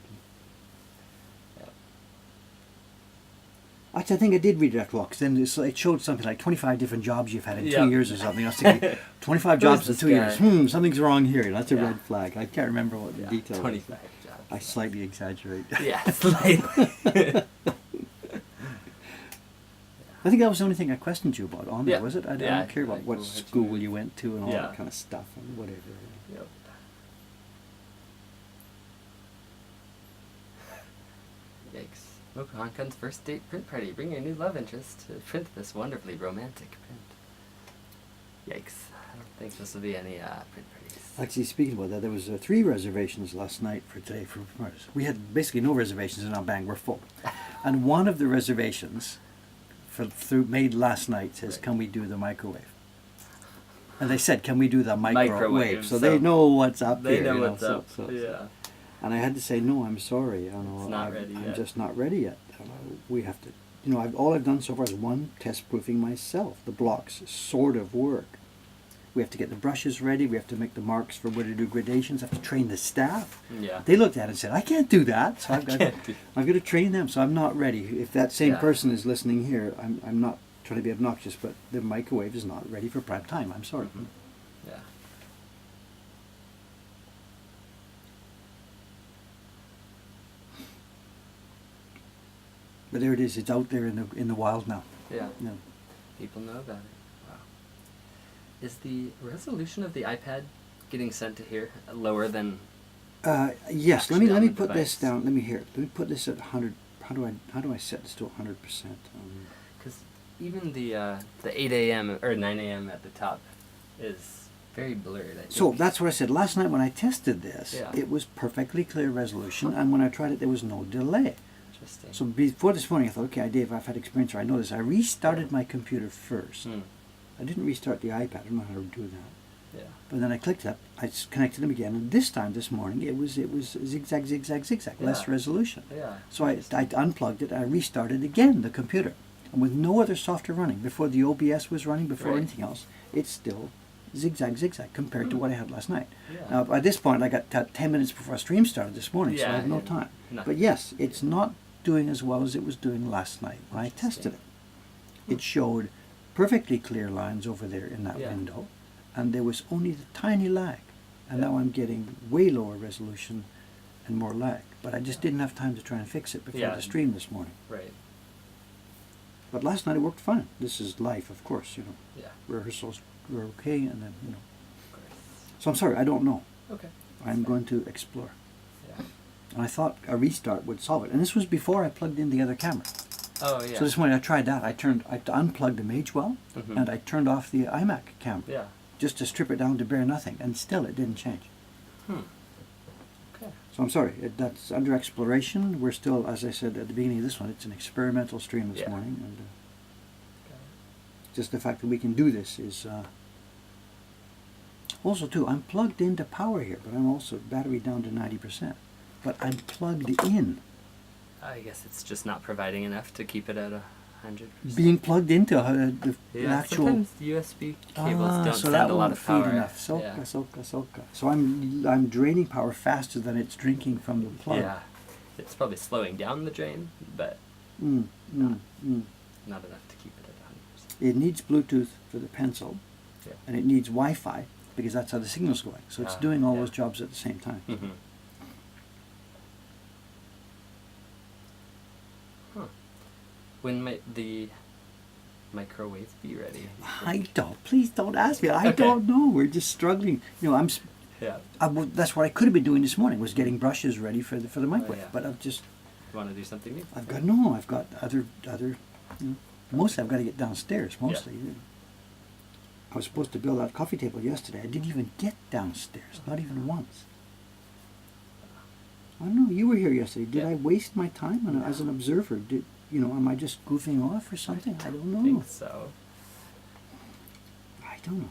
Yeah. Actually, I think I did read it after all, because then it showed something like 25 different jobs you've had in Yeah. 2 years or something. I was thinking, 25 Who's jobs in this 2 years. guy? Something's wrong here. That's a Yeah. red flag. I can't remember what the Yeah. detail was. 25 jobs. I slightly exaggerate. Yeah, slightly. I think that was the only thing I questioned you about on there, Yeah. was it? I Yeah, don't care about like, what what you- school you went to and all Yeah. that kind of stuff and whatever. Yep. Yikes. Mokuhankan's first date print party. Bring your new love interest to print this wonderfully romantic print. Yikes. I don't think this will be any print parties. Actually, speaking about that, there was 3 reservations last night for today for printers. We had basically no reservations in our bang. We're full. And one of the reservations made last night says, Right. can we do the microwave? And they said, can we do the microwave? Microwave, So so they know what's up They here. know you what's so- up. so- Yeah. And I had to say, no, I'm sorry. It's not ready I'm yet. just not ready yet. We have to, all I've done so far is one test proofing myself. The blocks sort of work. We have to get the brushes ready. We have to make the marks for where to do gradations. I have to train the staff. Yeah. They looked at it and said, I can't do that. So I've got Can't do- to train them. So I'm not ready. If that same Yeah. person is listening here, I'm not trying to be obnoxious, but the microwave is not ready for prime time. I'm sorry. Mhm. Yeah. But there it is. It's out there in the wild now. Yeah. Yeah. People know about it. Wow. Is the resolution of the iPad getting sent to here lower than? Yes. Actually Let me on the put this device. down. Let me put this at 100. How do I set this to 100%? Because even the 8 a.m. or 9 a.m. at the top is very blurred. I think. So that's what I said last night when I tested this. Yeah. It was perfectly clear resolution, and when I tried it, there was no delay. Interesting. So before this morning, I thought, okay, Dave, I've had experience, or I know this. I restarted my computer first. Hmm. I didn't restart the iPad. I don't know how to do that. Yeah. But then I clicked it. I connected them again, and this morning, it was zigzag, less Yeah. resolution. Yeah. So I unplugged it. I restarted again the computer, and with no other software running before the OBS was running, before Right. anything else, it's still zigzag compared to what I had last night. Yeah. Now, by this point, I got 10 minutes before stream started this morning, so I Yeah, have no yeah. time. Nothing. But yes, it's not doing as well as it was doing last night when I tested it. It showed perfectly clear lines over there in that Yeah. window, and there was only the tiny lag. And now I'm getting way lower resolution and more lag. But I just didn't have time to try and fix it before Yeah. the stream this morning. Right. But last night it worked fine. This is life, of course, Yeah. Rehearsals were okay, and then, Of course. So I'm sorry, I don't know. Okay. I'm going to explore. Yeah. And I thought a restart would solve it. And this was before I plugged in the other camera. Oh yeah. So this morning I tried that. I unplugged the Magewell, Mhm. and I turned off the iMac camera Yeah. just to strip it down to bare nothing, and still it didn't change. Hmm. Okay. So I'm sorry, that's under exploration. We're still, as I said at the beginning of this one, it's an experimental stream this Yeah. morning, and Got just the fact that we can do this is. Also, too, I'm plugged into power here, but I'm also battery down to 90%. But I'm plugged in. I guess it's just not providing enough to keep it at 100%. Being plugged into the Yeah, actual. sometimes USB cables don't so send that a lot won't of feed power. enough. Soka, Yeah. soka. So I'm draining power faster than it's drinking from the plug. Yeah. It's probably slowing down the drain, but Mm. not enough to keep it at 100%. It needs Bluetooth for the pencil, Yeah. and it needs Wi-Fi because that's how the signal's going. So it's doing all yeah. those jobs at the same time. Mm-hmm. Huh. When might the microwave be ready? Please don't ask me. I Okay. don't know. We're just struggling. You know, Yeah. that's what I could have been doing this morning was getting brushes ready for the microwave. yeah. But you Want to do something new? I've got other. You know, mostly I've got to get downstairs. Mostly. Yeah. I was supposed to build that coffee table yesterday. I didn't even get downstairs. Not even once. I don't know. You were here yesterday. Did Yeah. I waste my time as an observer? Am I just goofing off or something? I don't know. I think so. I don't know.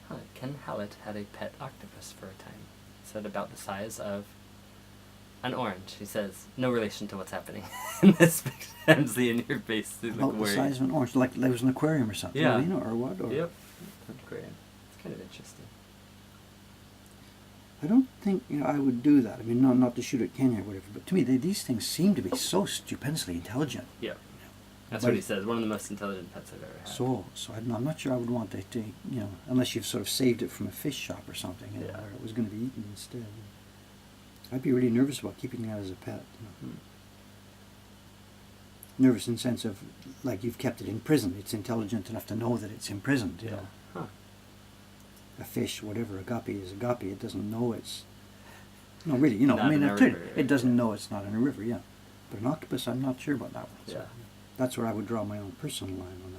Huh. Ken Hallett had a pet octopus for a time. Said about the size of an orange. He says, no relation to what's happening in this picture. Emsley in your face. They look About the worried. size of an orange, like it was an aquarium or something. Yeah. Or what? Or Yep. Aquarium. It's kind of interesting. I don't think I would do that. I mean, not to shoot at Kenya or whatever, but to me, these things seem to be so stupendously intelligent. Yeah. That's But what he says. One of the most intelligent pets I've ever had. So I'm not sure I would want to, unless you've sort of saved it from a fish shop or something, Yeah. where it was going to be eaten instead. I'd be really nervous about keeping that as a pet. Hmm. Nervous in the sense of, like, you've kept it in prison. It's intelligent enough to know that it's imprisoned. You Yeah. know, Huh. a fish, whatever, a guppy is a guppy. It doesn't know it's. No, really, Not I mean, in a it river, doesn't yeah. know it's not in a river, yeah. But an octopus, I'm not sure about that one. So Yeah. that's where I would draw my own personal line on that.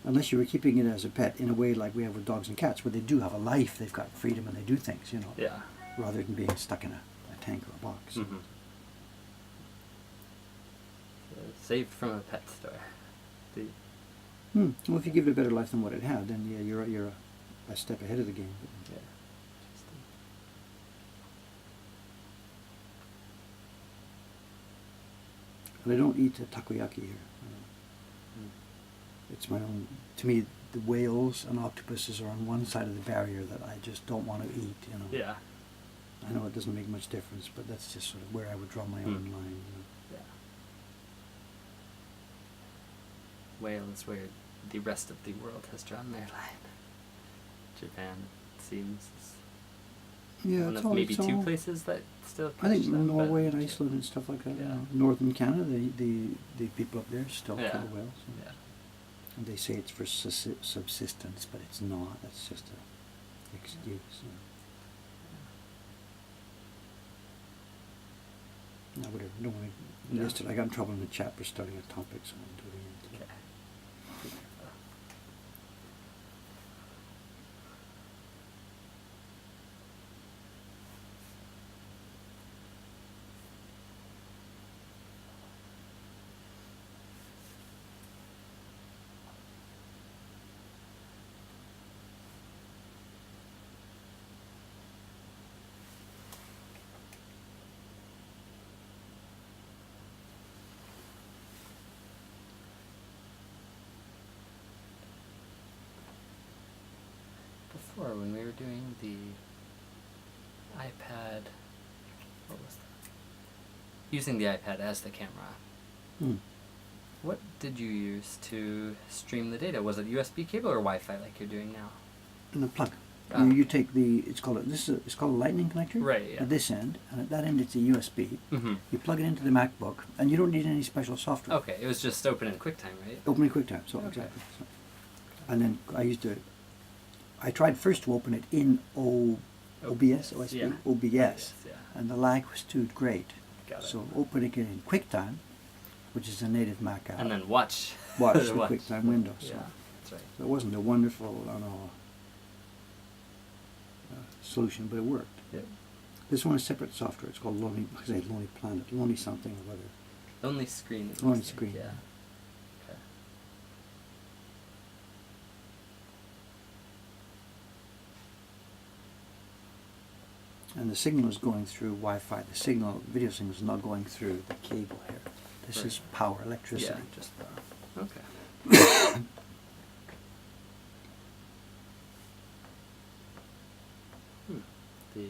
Unless you were keeping it as a pet in a way like we have with dogs and cats, where they do have a life, they've got freedom and they do things, Yeah. rather than being stuck in a tank or a box. Mm-hmm. Saved from a pet store. Well, if you give it a better life than what it had, then yeah, you're a step ahead of the game. Yeah. But I don't eat takoyaki here. It's my own. To me, the whales and octopuses are on one side of the barrier that I just don't want to eat. Yeah. I know it doesn't make much difference, but that's just sort of where I would draw my own line. Yeah. Whale is where the rest of the world has drawn their line. Japan, it seems, is Yeah, one it's of all, maybe it's two all, places that still I think catch them, Norway but and Iceland and stuff like that. Yeah. Northern Canada, the people up there still Yeah. kill whales. Yeah. And they say it's for subsistence, but it's not. That's just an excuse. No, whatever. Don't want to. No. Yesterday, I got in trouble in the chat for starting a topic, so I won't do it again today. Okay. Before, when we were doing the iPad, what was that? Using the iPad as the camera, Hmm. what did you use to stream the data? Was it USB cable or Wi-Fi like you're doing now? And a plug. Ah. You take it's called a lightning connector. Right, yeah. At this end, and at that end it's a USB. Mm-hmm. You plug it into the MacBook, and you don't need any special software. Okay, it was just open in QuickTime, right? Open in QuickTime, so Okay. exactly. So. And then I used I tried first to open it in OBS, OSB, Yeah. OBS, Yeah. and the lag was too great. Got it. So opening it in QuickTime, which is a native Mac app, And then watch. watch the QuickTime window. So, Yeah, that's right. so it wasn't a wonderful, solution, but it worked. Yep. This one is separate software. It's called Lonely Planet, Lonely something or other. Lonely Screen. it Lonely looks like, Screen. Yeah. Okay. And the signal is going through Wi-Fi. The signal, video signal, is not going through the cable here. This Right. is power, electricity. Yeah, just okay. The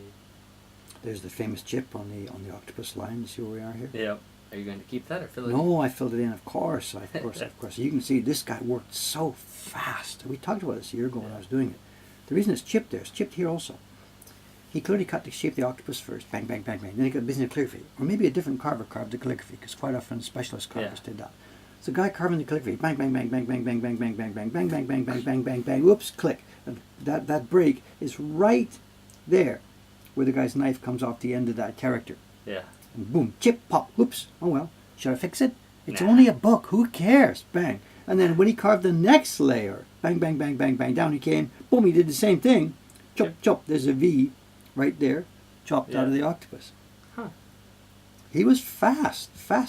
There's the famous chip on the Octopus line. You see where we are here? Yep. Are you going to keep that or fill it? No, I filled it in, of course. Of course. You can see this guy worked so fast. We talked about this a year ago when I was doing it. The reason it's chipped there, it's chipped here also. He clearly cut the shape of the octopus first, bang, bang, bang, bang. Then he got business calligraphy. Or maybe a different carver carved the calligraphy, because quite often specialist carvers did that. So the guy carving the calligraphy, bang, bang, bang, bang, bang, bang, bang, bang, bang, bang, bang, bang, bang, bang, bang, bang, bang, whoops, click. And that break is right there where the guy's knife comes off the end of that character. Yeah. And boom, chip, pop, whoops. Oh well, should I fix it? It's Nah. only a book, who cares? Bang. And then when he carved the next layer, bang, bang, bang, bang, bang, down he came, boom, he did the same thing. Chop, Yep. chop, there's a V right there, chopped out of the octopus. Huh. He was fast. Yeah.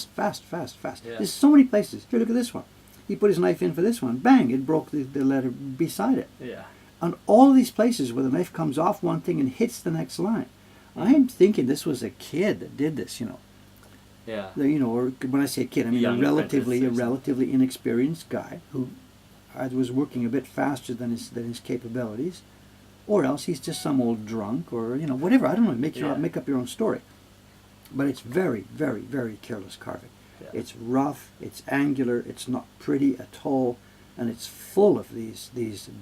There's so many places. Here, look at this one. He put his knife in for this one, bang, it broke the letter beside it. Yeah. On all these places where the knife comes off one thing and hits the next line. I'm thinking this was a kid that did this, Yeah. Or when I say kid, I mean a Young relatively apprentice or inexperienced guy who either was working a bit faster than his capabilities, or else he's just some old drunk, or whatever. I don't know. Make up your own story. But it's very, very, very careless carving. Yeah. It's rough. It's angular. It's not pretty at all, and it's full of these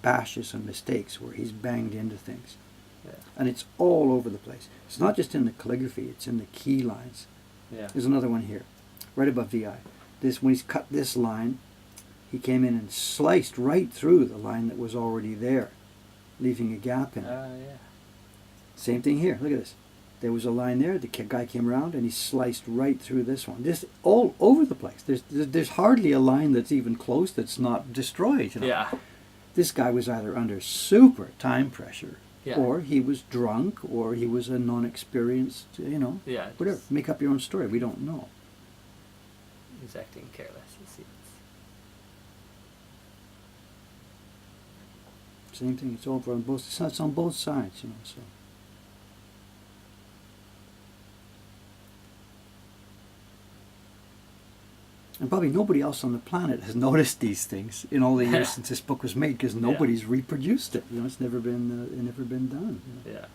bashes and mistakes where he's banged into things. Yeah. And it's all over the place. It's not just in the calligraphy, it's in the key lines. Yeah. There's another one here, right above VI. When he's cut this line, he came in and sliced right through the line that was already there, leaving a gap in it. Yeah. Same thing here, look at this. There was a line there, the guy came around and he sliced right through this one. Just all over the place. There's hardly a line that's even close that's not destroyed. Yeah. This guy was either under super time pressure, Yeah. or he was drunk, or he was a non-experienced, Yeah. whatever. just- Make up your own story. We don't know. He's acting careless, it seems. Same thing. It's over on both. It's on both sides, So. And probably nobody else on the planet has noticed these things in all the years since this book was made, because nobody's reproduced it. It's never been done. Yeah.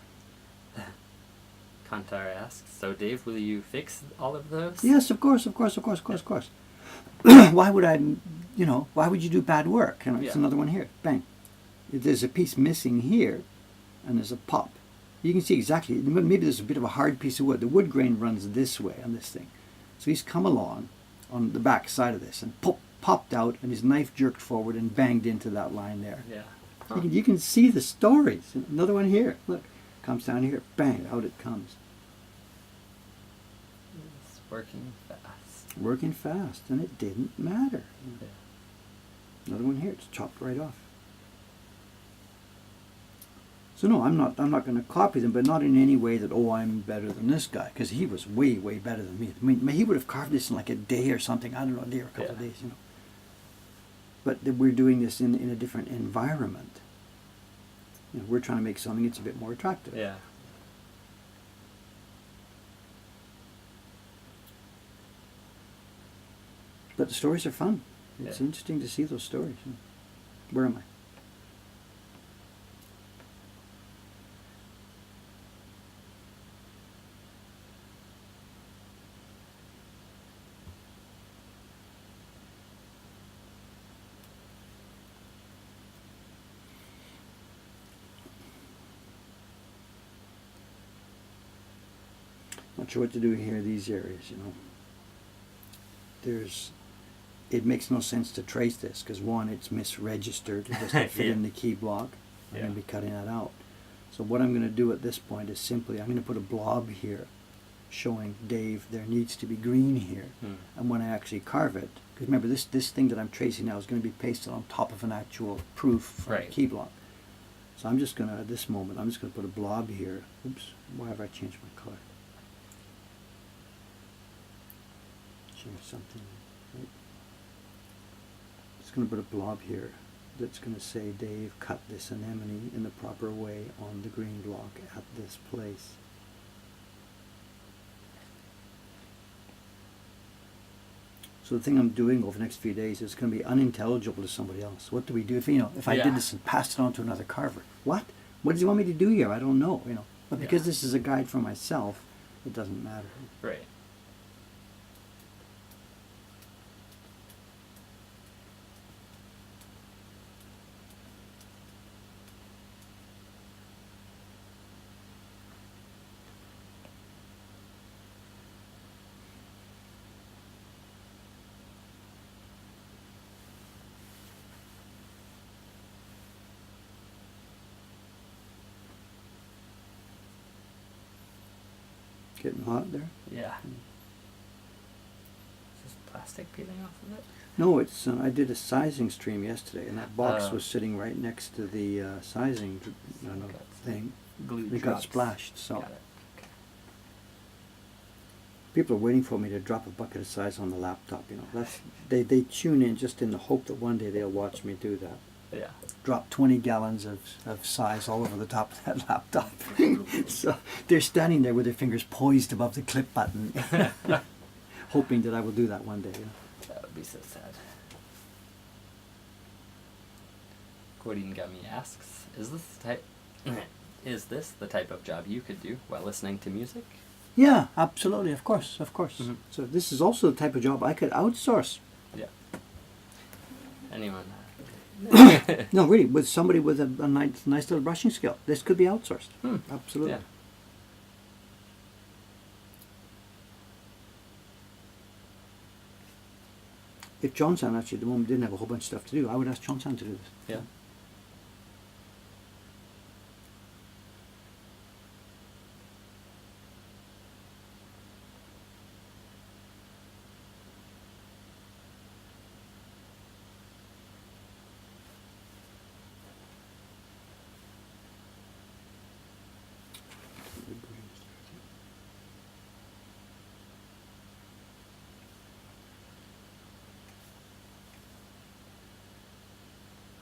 Kantar asks, so Dave, will you fix all of those? Yes, of course. Why would why would you do bad work? It's Yeah. another one here. Bang. There's a piece missing here, and there's a pop. You can see exactly, maybe there's a bit of a hard piece of wood. The wood grain runs this way on this thing. So he's come along on the back side of this and popped out, and his knife jerked forward and banged into that line there. Yeah. You can see the stories. Another one here. Look, comes down here, bang, out it comes. It's working fast. Working fast, and it didn't matter. Yeah. Another one here, it's chopped right off. So no, I'm not going to copy them, but not in any way that, I'm better than this guy, because he was way, way better than me. I mean, he would have carved this in like a day or something. I don't know, a day or a couple of days, But we're doing this in a different environment. We're trying to make something that's a bit more attractive. Yeah. But the stories are fun. It's Yeah. interesting to see those stories. Where am I? Not sure what to do here in these areas, It makes no sense to trace this, because one, it's misregistered. It doesn't fit in the key block. I'm Yeah. going to be cutting that out. So what I'm going to do at this point is simply, I'm going to put a blob here showing Dave there needs to be green here. And when I actually carve it, because remember this thing that I'm tracing now is going to be pasted on top of an actual proof from Right. a key block. So I'm just going to, at this moment, I'm just going to put a blob here. Oops, why have I changed my color? Change something. Right. Just going to put a blob here that's going to say Dave cut this anemone in the proper way on the green block at this place. So the thing I'm doing over the next few days is going to be unintelligible to somebody else. What do we do if if I Yeah. did this and passed it on to another carver? What does he want me to do here? I don't know. But because Yeah. this is a guide for myself, it doesn't matter. Right. Getting hot there? Yeah. Is this plastic peeling off of it? No, it's. I did a sizing stream yesterday, and that box Oh. was sitting right next to the sizing Got some thing. Glue It got drops. splashed. So Got it. Okay. people are waiting for me to drop a bucket of size on the laptop. They tune in just in the hope that one day they'll watch me do that. Yeah. Drop 20 gallons of size all over the top of that laptop. So they're standing there with their fingers poised above the clip button, hoping that I will do that one day. That would be so sad. Gordian Gummy asks, is this the type of job you could do while listening to music? Yeah, absolutely, of course. Mhm. So this is also the type of job I could outsource. Yeah. Anyone? No, really, with somebody with a nice little brushing skill, this could be outsourced. Absolutely. Yeah. If Johnson actually at the moment didn't have a whole bunch of stuff to do, I would ask Johnson to do this. Yeah.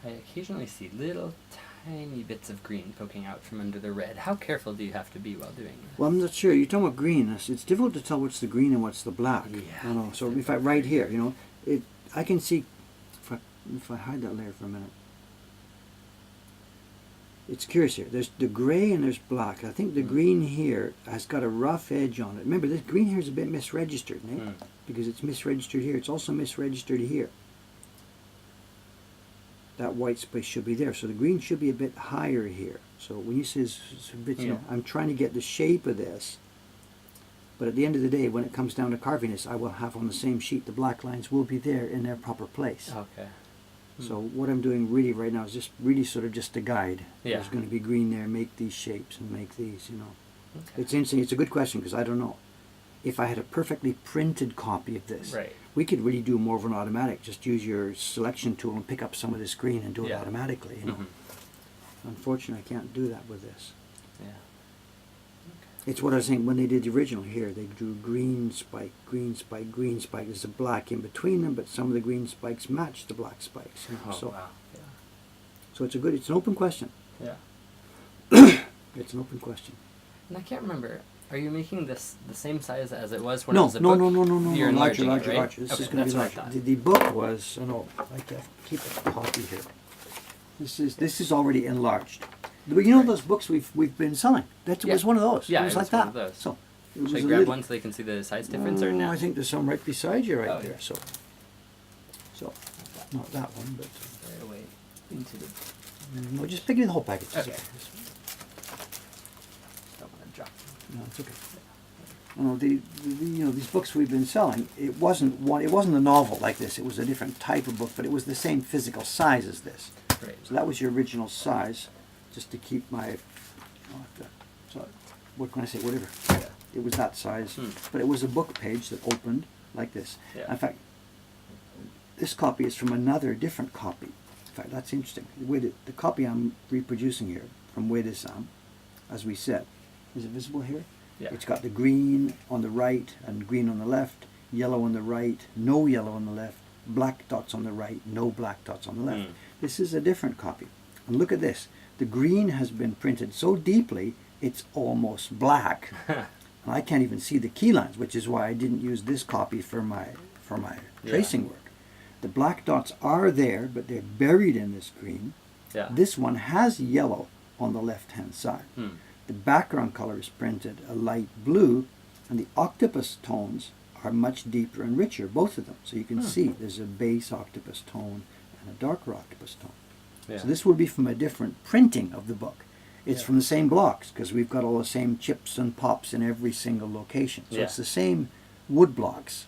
I occasionally see little tiny bits of green poking out from under the red. How careful do you have to be while doing that? Well, I'm not sure. You're talking about green. It's difficult to tell what's the green and what's the black. Yeah. So if I right here, I can see. If I hide that layer for a minute, it's curious here. There's the gray and there's black. I think the green here has got a rough edge on it. Remember, this green here is a bit misregistered, Nate, because it's misregistered here. It's also misregistered here. That white space should be there. So the green should be a bit higher here. So when you say it's a bit, I'm trying to get the shape of this. But at the end of the day, when it comes down to carving this, I will have on the same sheet, the black lines will be there in their proper place. Okay. So what I'm doing really right now is just really sort of just a guide. Yeah. There's going to be green there, make these shapes and make these, Okay. It's interesting. It's a good question because I don't know. If I had a perfectly printed copy of this, Right. we could really do more of an automatic. Just use your selection tool and pick up some of this green and do it Yeah. automatically. Mhm. Unfortunately, I can't do that with this. Yeah. It's what I was saying when they did the original here. They drew green spike, green spike, green spike. There's a black in between them, but some of the green spikes match the black spikes. Oh, So, wow. Yeah. so it's an open question. Yeah. It's an open question. And I can't remember. Are you making this the same size as it was when it No, was a no, book? no, no, no, You're no, larger, enlarging it, larger, right? larger. This Okay, is going to be that's what I larger. thought. The book was, like to keep a copy here. This is already enlarged. But you know those books we've been selling? That was Yeah. one of those. Yeah, it was it like was one that. of those. So it was Should I a grab little- one so they can see the size difference or no? I think there's some right beside you right Oh, there. yeah. So not that one, but Right away into the... no, just pick it in the whole package. It's Okay. Don't want to drop them. No, it's okay. These books we've been selling. It wasn't a novel like this. It was a different type of book, but it was the same physical size as this. Right. So that was your original size. just to keep my, so what can I say, whatever. Yeah. It was that size, but it was a book page that opened like this. Yeah. In fact, this copy is from another different copy. In fact, that's interesting. The copy I'm reproducing here from Wedesam, as we said, is it visible here? Yeah. It's got the green on the right and green on the left, yellow on the right, no yellow on the left, black dots on the right, no black dots on the left. This is a different copy. And look at this. The green has been printed so deeply, it's almost black. And I can't even see the key lines, which is why I didn't use this copy for my tracing work. The black dots are there, but they're buried in this green. Yeah. This one has yellow on the left-hand side. The background color is printed a light blue, and the octopus tones are much deeper and richer, both of them. So you can see there's a base octopus tone and a darker octopus tone. Yeah. So this will be from a different printing of the book. It's Yeah. from the same blocks, because we've got all the same chips and pops in every single location. So Yeah. it's the same wood blocks,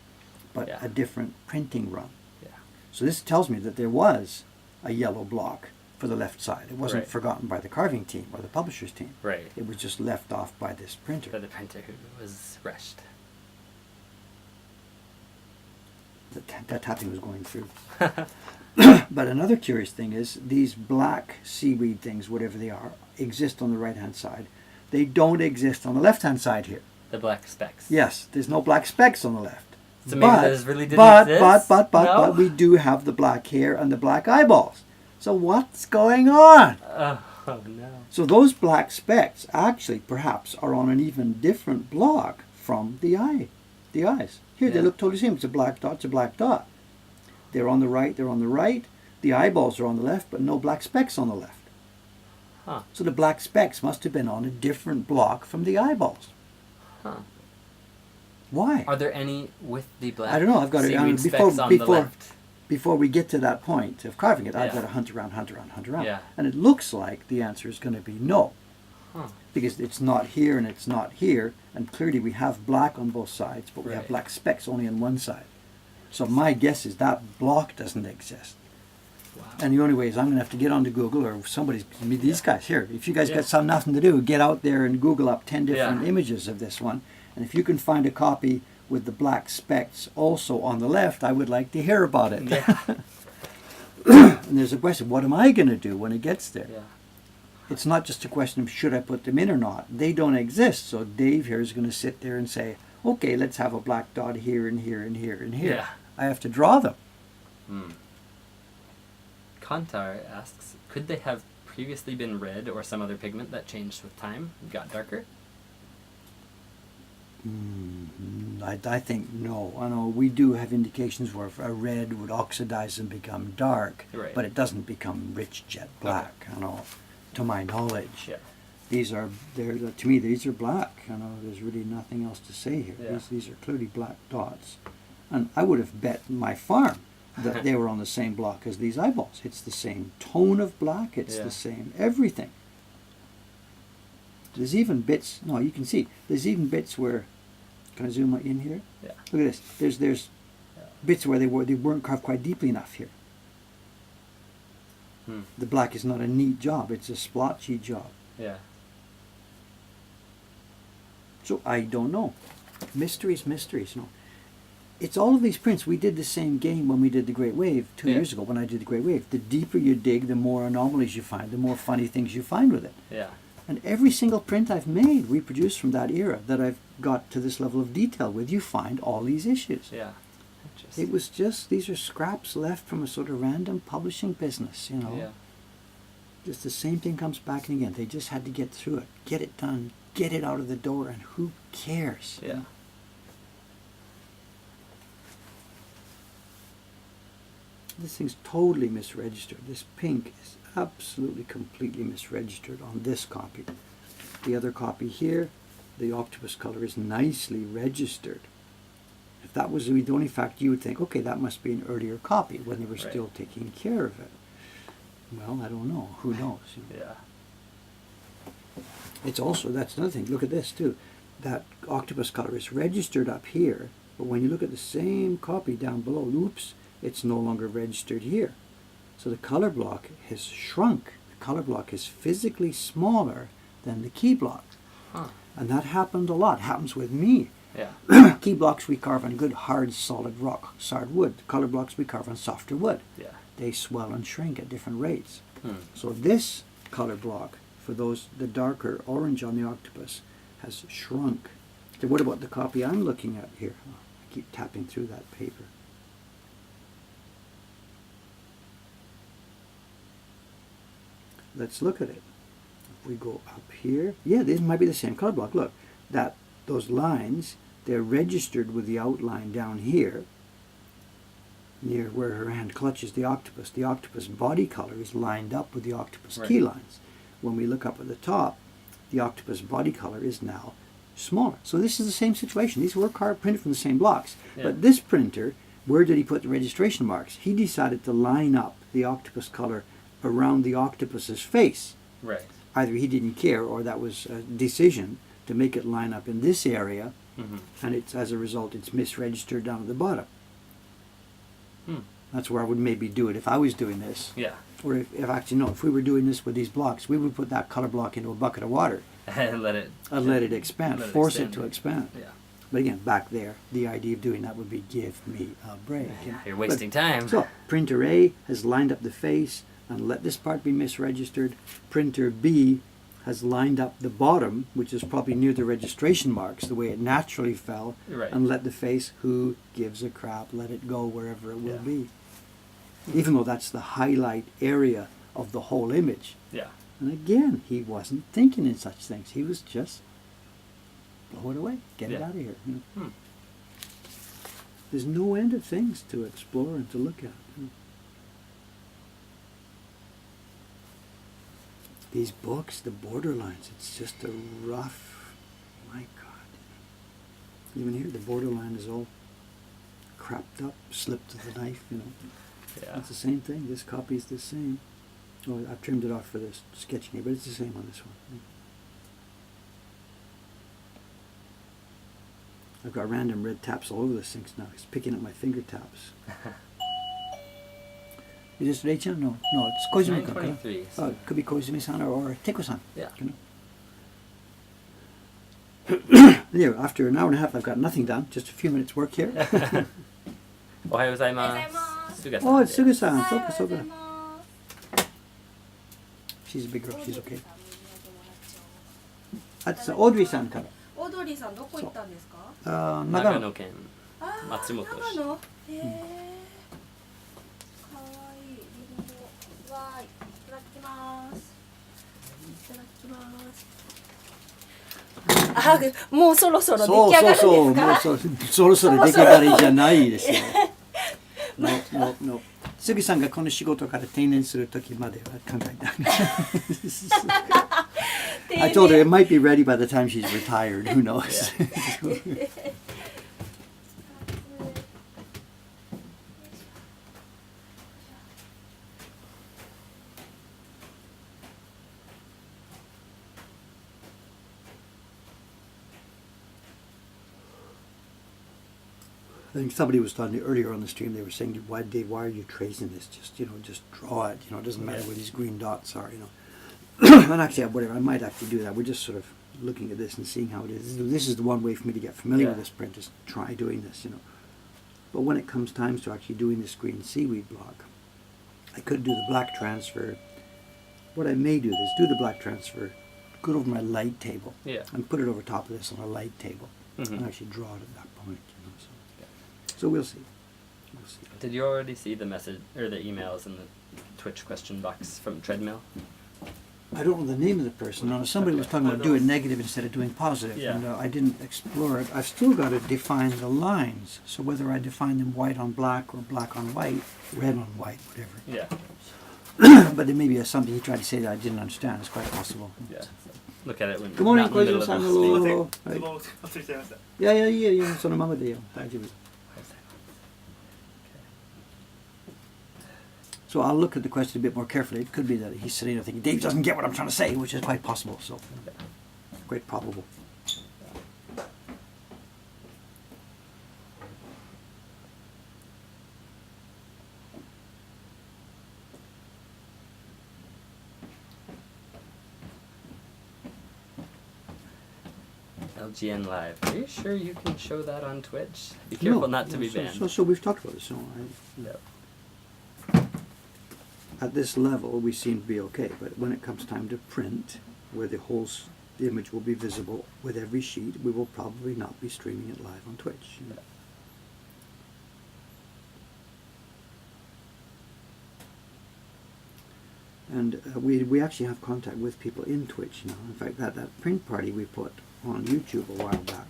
but Yeah. a different printing run. Yeah. So this tells me that there was a yellow block for the left side. It wasn't Right. forgotten by the carving team or the publisher's team. Right. It was just left off by this printer. For the printer who was rushed. That tapping was going through. But another curious thing is these black seaweed things, whatever they are, exist on the right-hand side. They don't exist on the left-hand side here. The black specks. Yes, there's no black specks on the left. So maybe those really didn't exist? But we do have the black hair and the black eyeballs. So what's going on? Oh no. So those black specks actually perhaps are on an even different block from the eyes. Here, they Yeah. look totally the same. It's a black dot, it's a black dot. They're on the right, they're on the right. The eyeballs are on the left, but no black specks on the left. Huh. So the black specks must have been on a different block from the eyeballs. Huh. Why? Are there any with the black I don't know, I've got to- seaweed before- specks on the before- left? Before we get to that point of carving it, I've Yeah. got to hunt around. Yeah. And it looks like the answer is going to be no. Huh. Because it's not here and it's not here, and clearly we have black on both sides, but we have Right. black specks only on one side. So my guess is that block doesn't exist. Wow. And the only way is I'm going to have to get onto Google, or somebody's, these guys here, if you guys Yeah. got nothing to do, get out there and Google up 10 different Yeah. images of this one. And if you can find a copy with the black specks also on the left, I would like to hear about it. Yeah. And there's a question, what am I going to do when it gets there? Yeah. It's not just a question of should I put them in or not. They don't exist. So Dave here is going to sit there and say, okay, let's have a black dot here and here and here and here. Yeah. I have to draw them. Kantar asks, could they have previously been red or some other pigment that changed with time and got darker? I think no. I know we do have indications where a red would oxidize and become dark, Right. but it doesn't become rich jet black. I know, to my knowledge. Yeah. To me, these are black. I know there's really nothing else to say here. Yeah. These are clearly black dots. And I would have bet my farm that they were on the same block as these eyeballs. It's the same tone of black. It's Yeah. the same everything. There's even bits, no, you can see, there's even bits where, can I zoom in here? Yeah. Look at this. There's Yeah. bits where they weren't carved quite deeply enough here. The black is not a neat job. It's a splotchy job. Yeah. So I don't know. Mysteries. No. It's all of these prints. We did the same game when we did the Great Wave 2 Yeah. years ago when I did the Great Wave. The deeper you dig, the more anomalies you find, the more funny things you find with it. Yeah. And every single print I've made, reproduced from that era, that I've got to this level of detail with, you find all these issues. Yeah. Interesting. It was just, these are scraps left from a sort of random publishing business, you know. Yeah. Just the same thing comes back and again. They just had to get through it, get it done, get it out of the door, and who cares? Yeah. This thing's totally misregistered. This pink is absolutely, completely misregistered on this copy. The other copy here, the octopus color is nicely registered. If that was the only fact, you would think, okay, that must be an earlier copy when they were Right. still taking care of it. Well, I don't know. Who knows? You know? Yeah. It's also, that's another thing, look at this too. That octopus color is registered up here, but when you look at the same copy down below, oops, it's no longer registered here. So the color block has shrunk. color block is physically smaller than the key block. Huh. And that happened a lot. Happens with me. Yeah. Key blocks we carve on good, hard, solid rock, solid wood. Color blocks we carve on softer wood. Yeah. They swell and shrink at different rates. Hmm. So this color block, for those, the darker orange on the octopus, has shrunk. So what about the copy I'm looking at here? Oh, I keep tapping through that paper. Let's look at it. If we go up here, yeah, this might be the same color block. Look, those lines, they're registered with the outline down here, near where her hand clutches the octopus. The octopus body color is lined up with the octopus key lines. When we look up at the top, the octopus body color is now smaller. So this is the same situation. These were printed from the same blocks. Yeah. But this printer, where did he put the registration marks? He decided to line up the octopus color around the octopus's face. Right. Either he didn't care, or that was a decision to make it line up in this area, and it's, as a result, it's misregistered down at the bottom. Hmm. That's where I would maybe do it if I was doing this. Yeah. Or if actually, no, if we were doing this with these blocks, we would put that color block into a bucket of water And let it. and let it expand, let it force extend. it to expand. Yeah. But again, back there, the idea of doing that would be give me a break. Yeah, you're wasting time. So, printer A has lined up the face and let this part be misregistered. Printer B has lined up the bottom, which is probably near the registration marks, the way it naturally fell, Right. and let the face, who gives a crap, let it go wherever it will Yeah. be. Even though that's the highlight area of the whole image. Yeah. And again, he wasn't thinking in such things. He was just blow it away, get it Yeah. out of here. You know. Hmm. There's no end of things to explore and to look at. You know. These books, the borderlines, it's just a rough, my God. Even here, the borderline is all crapped up, slipped to the knife, you know. Yeah. It's the same thing. This copy is the same. Oh, I've trimmed it off for this sketching here, but it's the same on this one. I've got random red taps all over this thing now. It's picking up my finger taps. Is this Rei-chan? No, it's Koizumi-kun. 9:23, so- Oh, it could be Koizumi-san or Teiko-san. Yeah. You know. There, after an hour and a half, I've got nothing done. Just a few minutes work here. おはようございまおはようございますす。すが Oh, it's さんです。 Suga-san. はい、 So おはようござい good. ます。 She's a big girl. She's okay. あ That's Audrey-san から。オードリーさんどこ行ったんですか？長野。長野県あー松本市。長野。へえ。かわいい。リンゴ。わーい。いただきます。いただきます。あ、もうそろそろ出来上がるんですか？もうそろそろ出来上がりじゃないですよ。No. 杉さんがこの仕事から定年する時までは考えた。I told her it might be ready by the time she's retired. Who knows? I think somebody was talking earlier on the stream. They were saying, "Why, Dave? Why are you tracing this? Just draw it. It doesn't matter Yeah. where these green dots are. And actually, whatever. I might actually do that. We're just sort of looking at this and seeing how it is. This is the one way for me to get familiar with Yeah. this print, is try doing this. But when it comes times to actually doing this green seaweed block, I could do the black transfer. What I may do is do the black transfer, go over my light table, Yeah. and put it over top of this on a light table, Mhm. and actually draw it at that point. So we'll see. Did you already see the message or the emails in the Twitch question box from Treadmill? I don't know the name of the person. No, somebody was talking about do it negative instead of doing positive, Yeah. and I didn't explore it. I've still got to define the lines. So whether I define them white on black or black on white, red on white, whatever. Yeah. But there may be something he tried to say that I didn't understand. It's quite possible. Yeah. So look at it when Good morning, not in the middle of Koizumi-san. the Hello, speech. hello. ズボンを忘れちゃいました。いやいやいやいや、そのままでよ。大丈夫。So I'll look at the question a bit more carefully. It could be that he's sitting there thinking, Dave doesn't get what I'm trying to say, which is quite possible. So, quite probable. LGN Live. Are you sure you can show that on Twitch? Be careful not to be banned. So we've talked about it. So Yep. at this level, we seem to be okay. But when it comes time to print, where the image will be visible with every sheet, we will probably not be streaming it live on Twitch. Yeah. And we actually have contact with people in Twitch now. In fact, that print party we put on YouTube a while back,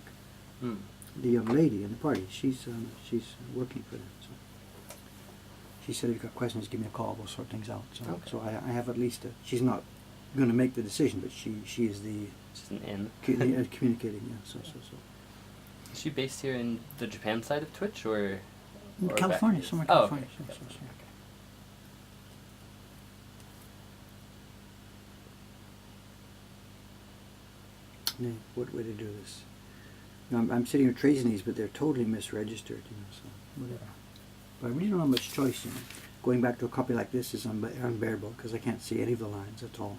Mm. the young lady in the party, she's working for them. So she said, if you've got questions, give me a call. We'll sort things out. So, Okay. so I have at least she's not going to make the decision, but she is the Just an in. communicating. Yeah. So. Is she based here in the Japan side of Twitch or California, back? somewhere in Oh, California. okay. So. Yeah, what way to do this? Now, I'm sitting here tracing these, but they're totally misregistered, so whatever. But I really don't have much choice, Going back to a copy like this is unbearable, because I can't see any of the lines at all,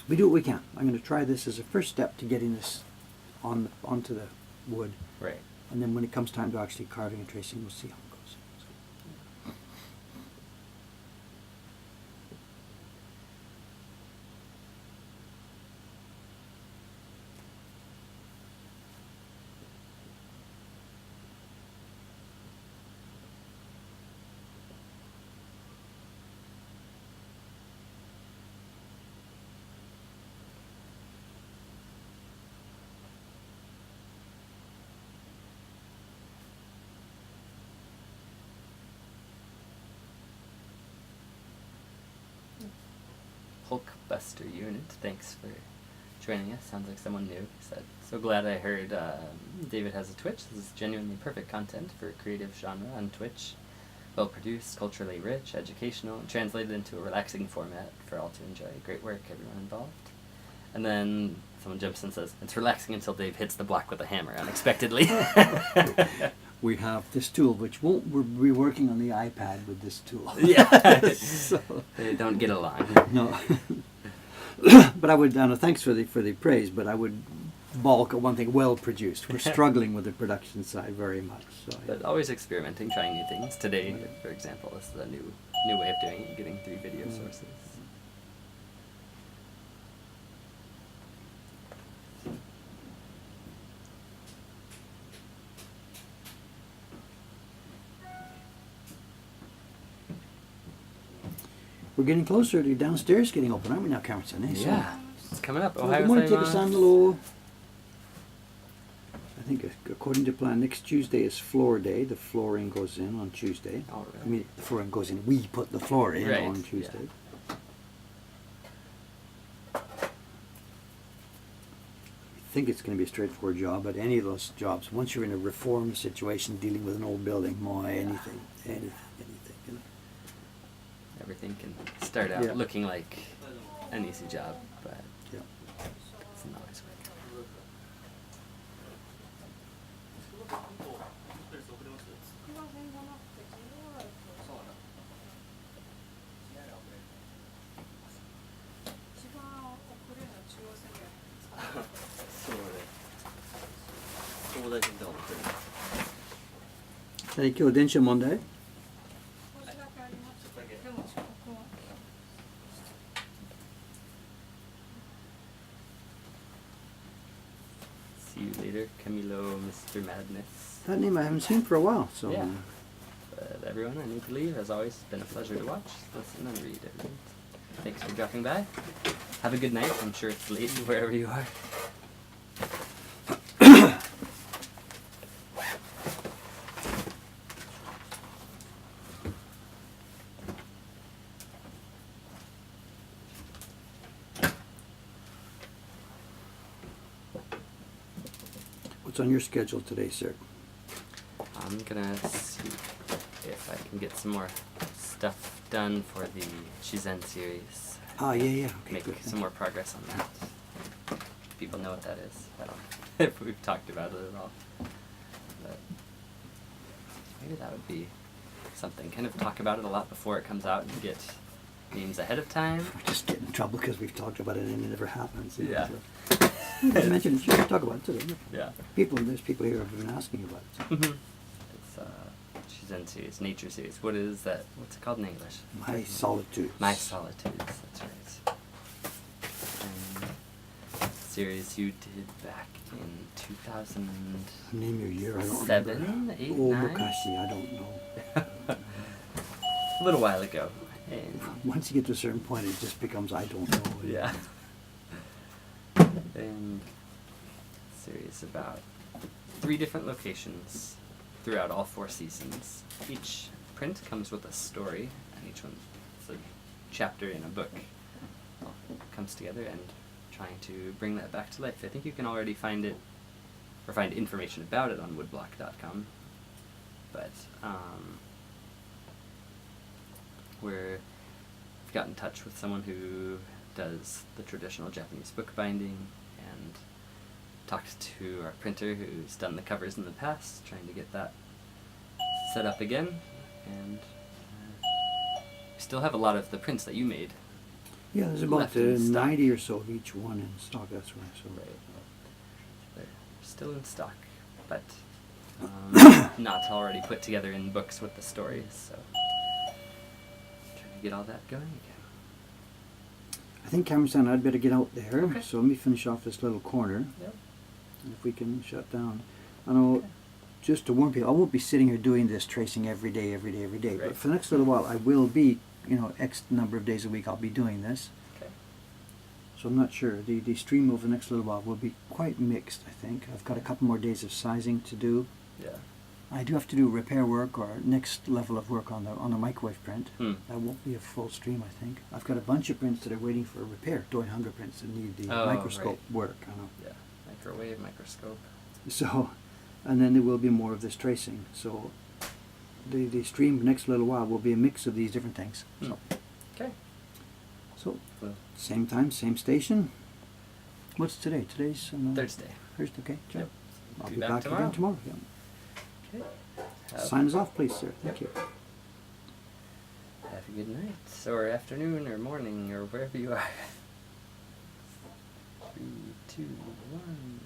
We do what we can. I'm going to try this as a first step to getting this onto the wood, Right. and then when it comes time to actually carving and tracing, we'll see how it goes. Hulkbuster unit, thanks for joining us. Sounds like someone new. He said, so glad I heard David has a Twitch. This is genuinely perfect content for a creative genre on Twitch. Well produced, culturally rich, educational, and translated into a relaxing format for all to enjoy. Great work, everyone involved. And then someone jumps in and says, it's relaxing until Dave hits the block with a hammer unexpectedly. We have this tool, which we're working on the iPad with this tool. Yeah. So, They don't get along. no. But I would, thanks for the praise, but I would balk at one thing, well produced. We're struggling with the production side very much. So, But always experimenting, trying new things. Today, for example, is the new way of doing it, getting 3 video sources. we're getting closer to downstairs getting open, aren't we now, Cameron? Yeah, it's coming up. Well, Ohio good morning, take us Gozaimasu. on hello. I think according to plan, next Tuesday is floor day. The flooring goes in on Tuesday. All right. I mean, the flooring goes in. We put the floor in Right, on Tuesday. yeah. I think it's going to be a straightforward job, but any of those jobs, once you're in a reform situation dealing with an old building, anything. Everything can start out Yeah. looking like an easy job, but Yeah. it's not always work. Thank you. 電車問題? See you later, Camilo, Mr. Madness. That name I haven't seen for a while. So. Yeah. But everyone, I need to leave. As always, it's been a pleasure to watch, listen, and read it. Thanks for dropping by. Have a good night. I'm sure it's late wherever you are. What's on your schedule today, sir? I'm gonna see if I can get some more stuff done for the Shizen series. Ah, yeah. Okay, Make good. some more progress on that. People know what that is. I don't know if we've talked about it at all. But maybe that would be something. Kind of talk about it a lot before it comes out and get names ahead of time. We just get in trouble because we've talked about it and it never happens. You know, Yeah. so. I mentioned it, you should talk about it today. Yeah. There's people here who have been asking about it. So. It's she's in series, nature series. What is that? What's it called in English? My Solitudes. My Solitudes. That's right. And series you did back in 2000. Name your year, I don't Seven, remember. 8, Oh, 9? Bokashi, I don't know. A little while ago. And Once you get to a certain point, it just becomes I don't know. yeah. And series about 3 different locations throughout all 4 seasons. Each print comes with a story, and each one is a chapter in a book. All comes together and trying to bring that back to life. I think you can already find it, or find information about it on woodblock.com. But we've got in touch with someone who does the traditional Japanese bookbinding and talked to our printer who's done the covers in the past, trying to get that set up again. And we still have a lot of the prints that you made. Yeah, there's about Left in stock. 90 or so of each one in stock, that's right. So. They're still in stock, but not already put together in books with the stories, so trying to get all that going again. I think Cameron-san, I'd better get out there. Okay. So let me finish off this little corner. Yep. And if we can shut down. I know, just to warn people, I won't be sitting here doing this tracing every day. Right. But for the next little while, I will be, X number of days a week I'll be doing this. Okay. So I'm not sure. The stream over the next little while will be quite mixed, I think. I've got a couple more days of sizing to do. Yeah. I do have to do repair work or next level of work on the microwave print. Hmm. That won't be a full stream, I think. I've got a bunch of prints that are waiting for repair, Doi Hunger prints that need the Oh, microscope right. work. I know. Yeah. Microwave, microscope. So, and then there will be more of this tracing. So, the stream next little while will be a mix of these different things. So, Okay. so Well, same time, same station. What's today? Today's Thursday. Thursday. Okay. Sure. Yep. I'll Be be back back tomorrow. again tomorrow. Yeah. Okay. Sign us off, please, sir. Thank you. Have a good night, or afternoon, or morning, or wherever you are. 3, 2, 1.